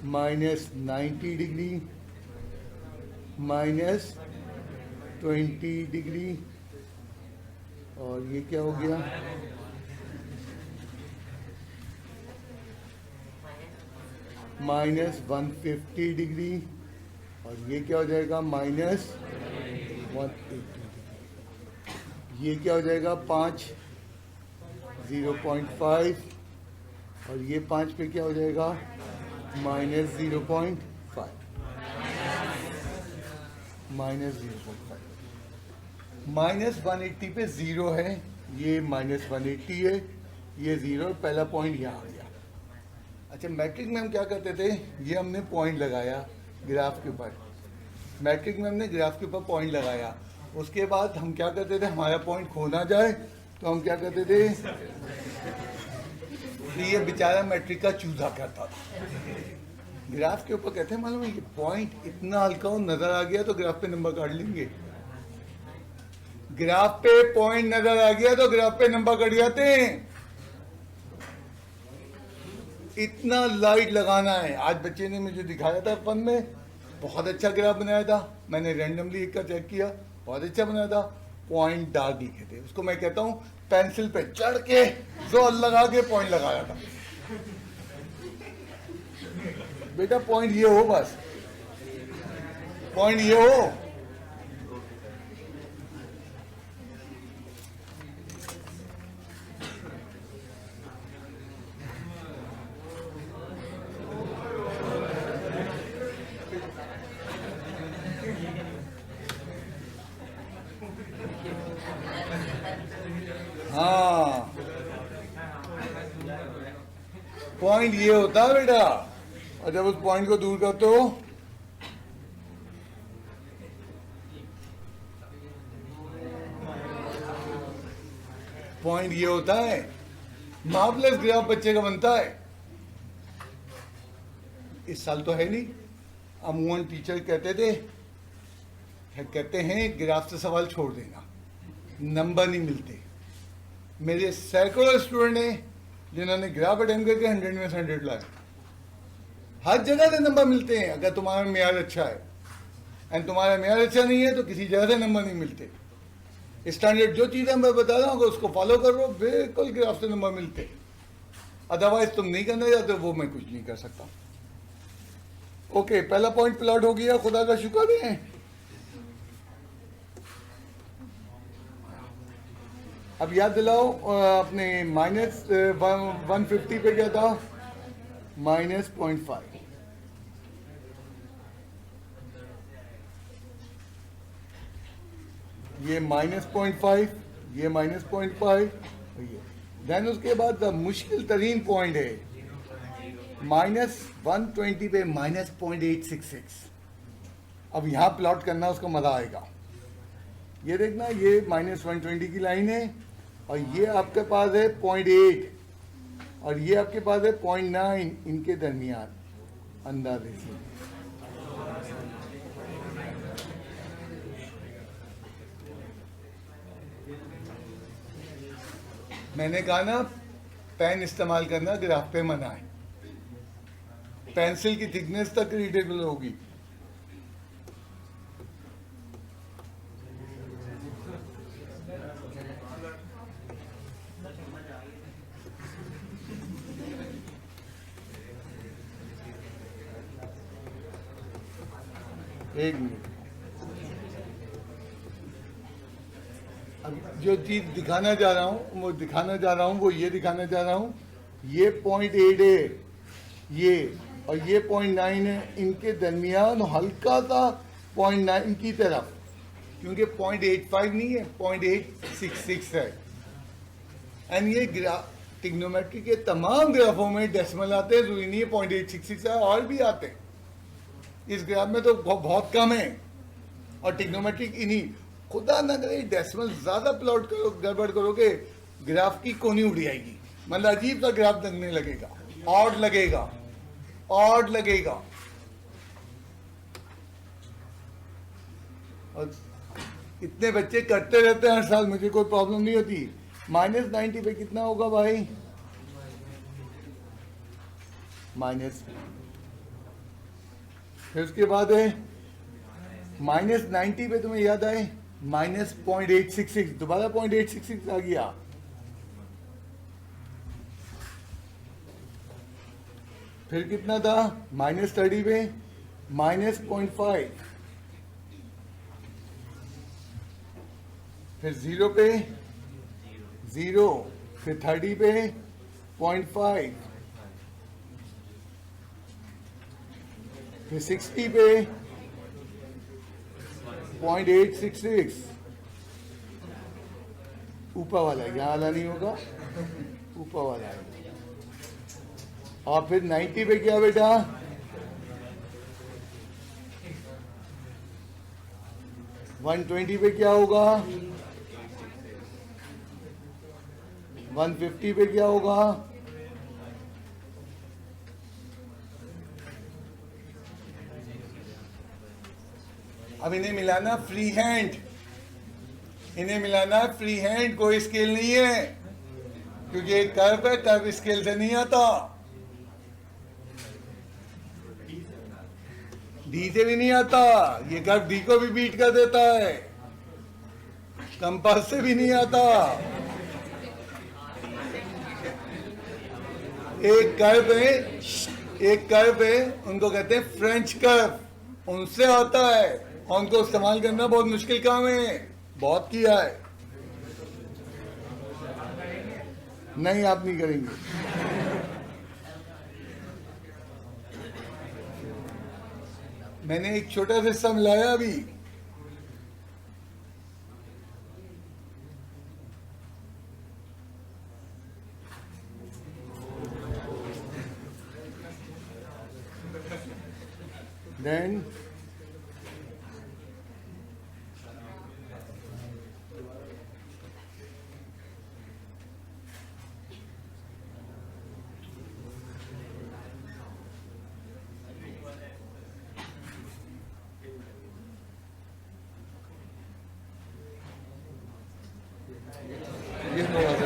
-90 डिग्री, -20 डिग्री, और ये क्या हो गया, -150 डिग्री, और ये क्या हो जाएगा, -180 डिग्री, ये क्या हो जाएगा 5, 0.5, और ये 5 पे क्या हो जाएगा, -0.5, -180 पे 0 है, ये -180 है, ये 0, पहला पॉइंट यहाँ आ गया। अच्छा, मैट्रिक में हम क्या करते थे, ये हमने पॉइंट लगाया ग्राफ के ऊपर, मैट्रिक में हमने ग्राफ के ऊपर पॉइंट लगाया, उसके बाद हम क्या करते थे, हमारा पॉइंट खो ना जाए तो हम क्या करते थे, ये बेचारा मैट्रिक का चूजा करता था, ग्राफ के ऊपर कहते हैं मालूम है, ये पॉइंट इतना हल्का हो नजर आ गया तो ग्राफ पे नंबर काट लेंगे। ग्राफ पे पॉइंट नजर आ गया तो ग्राफ पे नंबर कट जाते हैं। इतना लाइट लगाना है। आज बच्चे ने मुझे दिखाया था फन में, बहुत अच्छा ग्राफ बनाया था। मैंने रैंडमली एक का चेक किया, बहुत अच्छा बनाया था। पॉइंट डार्क लिखे थे, उसको मैं कहता हूं पेंसिल पे चढ़ के जोर लगा के पॉइंट लगाया था। बेटा पॉइंट ये हो, बस पॉइंट ये हो। हाँ, पॉइंट ये होता है बेटा, और जब उस पॉइंट को दूर करते हो पॉइंट ये होता है। मार्वलस ग्राफ बच्चे का बनता है। इस साल तो है नहीं, अमूमन टीचर कहते हैं ग्राफ से सवाल छोड़ देना, नंबर नहीं मिलते। मेरे सैकड़ों स्टूडेंट हैं जिन्होंने ग्राफ अटेम्प्ट करके 100 में से 100 लाए। हर जगह से नंबर मिलते हैं अगर तुम्हारा मेयार अच्छा है, एंड तुम्हारा मेयार अच्छा नहीं है तो किसी जगह से नंबर नहीं मिलते। स्टैंडर्ड जो चीजें मैं बता रहा हूँ अगर उसको फॉलो कर लो, बिल्कुल ग्राफ से नंबर मिलते। अदरवाइज तुम नहीं करना चाहते, वो मैं कुछ नहीं कर सकता। ओके, पहला पॉइंट प्लॉट हो गया, खुदा का शुक्र है। अब याद दिलाओ, अपने -150 पे क्या था? -0.5। ये -0.5, ये -0.5, ये देन उसके बाद मुश्किल तरीन पॉइंट है -120 पे -0.866। अब यहां प्लॉट करना उसको मजा आएगा। ये देखना, ये -120 की लाइन है और ये आपके पास है 0.8 और ये आपके पास है 0.9, इनके दरमियान अंदाजे से। मैंने कहा ना पेन इस्तेमाल करना ग्राफ पे मना है, पेंसिल की थिकनेस तक रीडेबल होगी। एक मिनट, अब जो चीज दिखाना चाह रहा हूं वो दिखाना चाह रहा हूं, वो ये दिखाना चाह रहा हूं। ये 0.8 है, ये और ये 0.9 है, इनके दरमियान हल्का सा 0.9 की तरफ, क्योंकि 0.85 नहीं है, 0.866 है। एंड ये ट्रिग्नोमेट्री के तमाम ग्राफों में डेसिमल आते हैं, जरूरी नहीं है 0.866 है, और भी आते हैं। इस ग्राफ में तो बहुत कम है। और ट्रिग्नोमेट्रिक इन्हीं, खुदा ना करे डेसिमल ज्यादा प्लॉट करो, गड़बड़ करोगे, ग्राफ की कोनी उड़ जाएगी, मतलब अजीब सा ग्राफ लगने लगेगा, ऑड लगेगा, ऑड लगेगा। और इतने बच्चे करते रहते हैं हर साल, मुझे कोई प्रॉब्लम नहीं होती। -90 पे कितना होगा भाई? माइनस, फिर उसके बाद है -90 पे तुम्हें याद आए -0.866, दोबारा 0.866 आ गया। फिर कितना था? -30 पे -0.5, फिर 0 पे 0, फिर 30 पे 0.5, फिर 60 पे 0.866, ऊपर वाला, यहाँ वाला नहीं होगा, ऊपर वाला है। और फिर 90 पे क्या बेटा? $120 पे क्या होगा? 150 पे क्या होगा? अब इन्हें मिलाना फ्री हैंड, इन्हें मिलाना फ्री हैंड, कोई स्केल नहीं है, क्योंकि एक कर्व है, कर्व स्केल से नहीं आता, डी से भी नहीं आता, ये कर्व डी को भी बीट कर देता है, कंपास से भी नहीं आता। एक कर्व है, एक कर्व है, उनको कहते हैं फ्रेंच कर्व, उनसे आता है, और उनको इस्तेमाल करना बहुत मुश्किल काम है, बहुत किया है। नहीं, आप नहीं करेंगे। मैंने एक छोटा सा हिस्सा मिलाया अभी, देन ये थोड़ा सा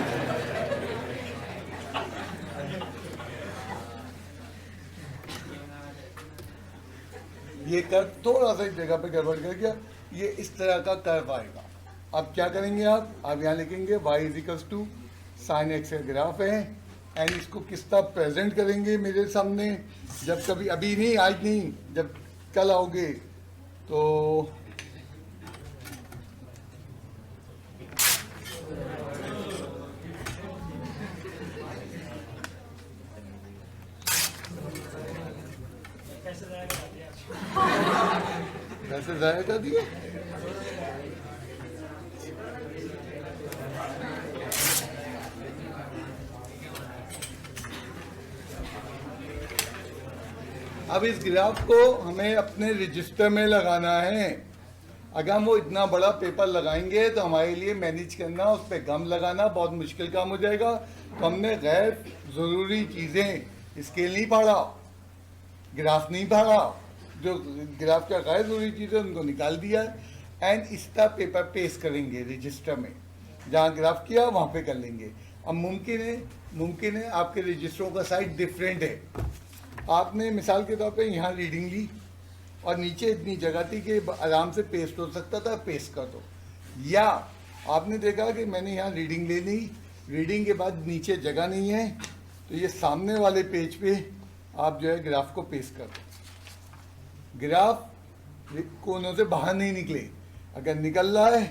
ये कर्व थोड़ा सा इस जगह पे गड़बड़ कर गया, ये इस तरह का कर्व आएगा। अब क्या करेंगे आप यहाँ लिखेंगे y is equals to sine x का ग्राफ है, एंड इसको किस तरह प्रेजेंट करेंगे मेरे सामने, जब कभी, अभी नहीं, आज नहीं, जब कल आओगे तो पैसे ज़ाया कर दिए। अब इस ग्राफ को हमें अपने रजिस्टर में लगाना है। अगर हम वो इतना बड़ा पेपर लगाएंगे तो हमारे लिए मैनेज करना, उस पर गम लगाना बहुत मुश्किल काम हो जाएगा। तो हमने गैर ज़रूरी चीज़ें, स्केल नहीं फाड़ा, ग्राफ नहीं फाड़ा, जो ग्राफ का गैर ज़रूरी चीज़ें उनको निकाल दिया, एंड इस तरह पेपर पेस्ट करेंगे रजिस्टर में, जहाँ ग्राफ किया वहाँ पे कर लेंगे। अब मुमकिन है आपके रजिस्टरों का साइज डिफरेंट है। आपने मिसाल के तौर पे यहाँ रीडिंग ली और नीचे इतनी जगह थी कि आराम से पेस्ट हो सकता था, पेस्ट कर दो। या आपने देखा कि मैंने यहाँ रीडिंग ले ली, रीडिंग के बाद नीचे जगह नहीं है, तो ये सामने वाले पेज पे आप जो है ग्राफ को पेस्ट कर दो। ग्राफ कोनों से बाहर नहीं निकले, अगर निकल रहा है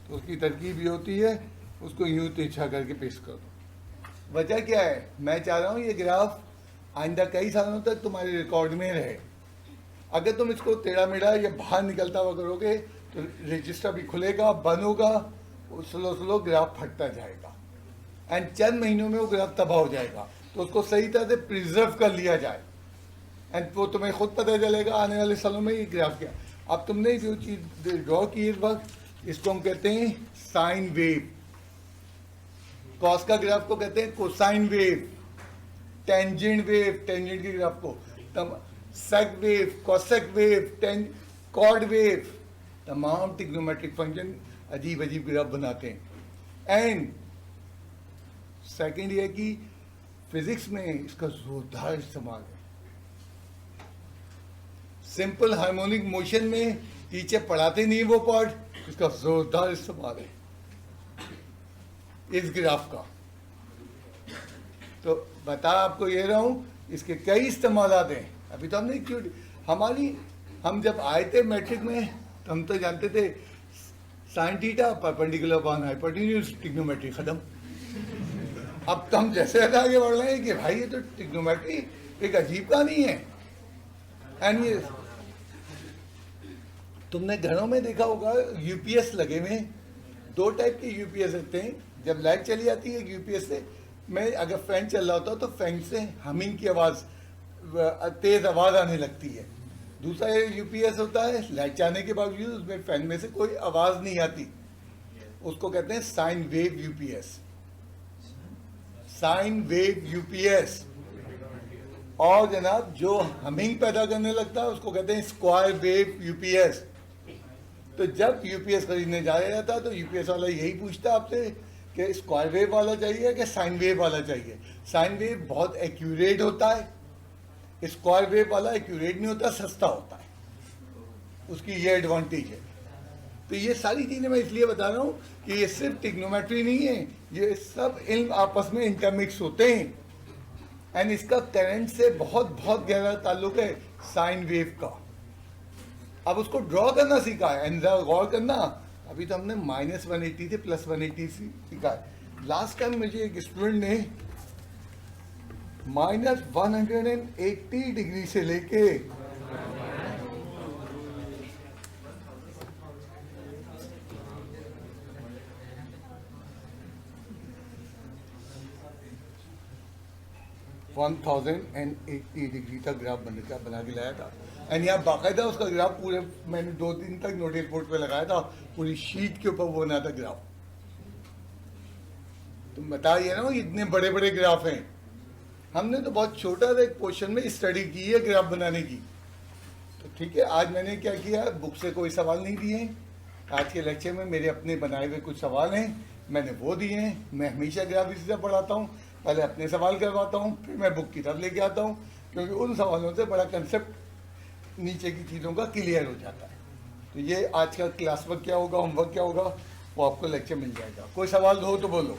तो उसकी तरकीब ये होती है, उसको यूँ तिरछा करके पेस्ट कर दो। वजह क्या है, मैं चाह रहा हूँ ये ग्राफ आइंदा कई सालों तक तुम्हारे रिकॉर्ड में रहे। अगर तुम इसको टेढ़ा मेढ़ा या बाहर निकलता हुआ करोगे तो रजिस्टर भी खुलेगा, बंद होगा, स्लो ग्राफ फटता जाएगा, एंड चंद महीनों में वो ग्राफ तबाह हो जाएगा। तो उसको सही तरह से प्रिजर्व कर लिया जाए, एंड वो तुम्हें खुद पता चलेगा आने वाले सालों में ये ग्राफ क्या। अब तुमने जो चीज़ ड्रॉ की इस वक्त, इसको हम कहते हैं साइन वेव। कॉस का ग्राफ को कहते हैं cosine wave, tangent wave, tangent के ग्राफ को sec wave, cosec wave, cot wave, तमाम ट्रिग्नोमेट्रिक फंक्शन अजीब अजीब ग्राफ बनाते हैं। एंड सेकेंड ये कि फिजिक्स में इसका जोरदार इस्तेमाल है। सिंपल हार्मोनिक मोशन में टीचर पढ़ाते नहीं वो पार्ट, इसका जोरदार इस्तेमाल है इस ग्राफ का। तो बता आपको ये रहा हूँ, इसके कई इस्तेमाल हैं। अभी तो हमने क्यों, हम जब आए थे मैट्रिक में तो हम तो जानते थे sine theta perpendicular upon hypotenuse, trigonometry खत्म। अब तो हम जैसे आगे बढ़ रहे हैं कि भाई ये तो ट्रिग्नोमेट्री एक अजीब कहानी है। एंड ये तुमने घरों में देखा होगा यूपीएस लगे हुए, दो टाइप के यूपीएस होते हैं। जब लाइट चली जाती है यूपीएस से, मैं अगर फैन चल रहा होता तो फैन से हमिंग की आवाज़, तेज़ आवाज़ आने लगती है। दूसरा यूपीएस होता है लाइट जाने के बावजूद उसमें फैन में से कोई आवाज़ नहीं आती, उसको कहते हैं sine wave UPS. Sine wave UPS. और जनाब जो हमिंग पैदा करने लगता है उसको कहते हैं स्क्वायर वेव यूपीएस। तो जब यूपीएस खरीदने जाया था तो यूपीएस वाला यही पूछता आपसे कि स्क्वायर वेव वाला चाहिए कि साइन वेव वाला चाहिए। साइन वेव बहुत एक्यूरेट होता है, स्क्वायर वेव वाला एक्यूरेट नहीं होता, सस्ता होता है, उसकी ये एडवांटेज है। तो ये सारी चीज़ें मैं इसलिए बता रहा हूँ कि ये सिर्फ टिग्नोमेट्री नहीं है, ये सब इल्म आपस में इंटरमिक्स होते हैं। एंड इसका करंट से बहुत बहुत गहरा ताल्लुक है साइन वेव का। अब उसको ड्रॉ करना सीखा है, एंड गौर करना, अभी तो हमने -180 से +180 सीखा है। लास्ट टाइम मुझे एक स्टूडेंट ने -180 डिग्री से लेके (1080 डिग्री का ग्राफ बना के लाया था। एंड यहाँ बाकायदा उसका ग्राफ पूरे मैंने 2 दिन तक नोटिस बोर्ड पे लगाया था, पूरी शीट के ऊपर वो बना था ग्राफ। तुम बताइए ना, इतने बड़े बड़े ग्राफ हैं। हमने तो बहुत छोटा सा एक पोर्शन में स्टडी की है ग्राफ बनाने की। तो ठीक है, आज मैंने क्या किया, बुक से कोई सवाल नहीं दिए। आज के लेक्चर में मेरे अपने बनाए हुए कुछ सवाल हैं, मैंने वो दिए हैं। मैं हमेशा ग्राफ इसी से पढ़ाता हूँ, पहले अपने सवाल करवाता हूँ, फिर मैं बुक की तरफ लेके आता हूँ, क्योंकि उन सवालों से बड़ा कंसेप्ट नीचे की चीज़ों का क्लियर हो जाता है। तो ये आज का क्लास वर्क क्या होगा, होमवर्क क्या होगा, वो आपको लेक्चर मिल जाएगा। कोई सवाल हो तो बोलो।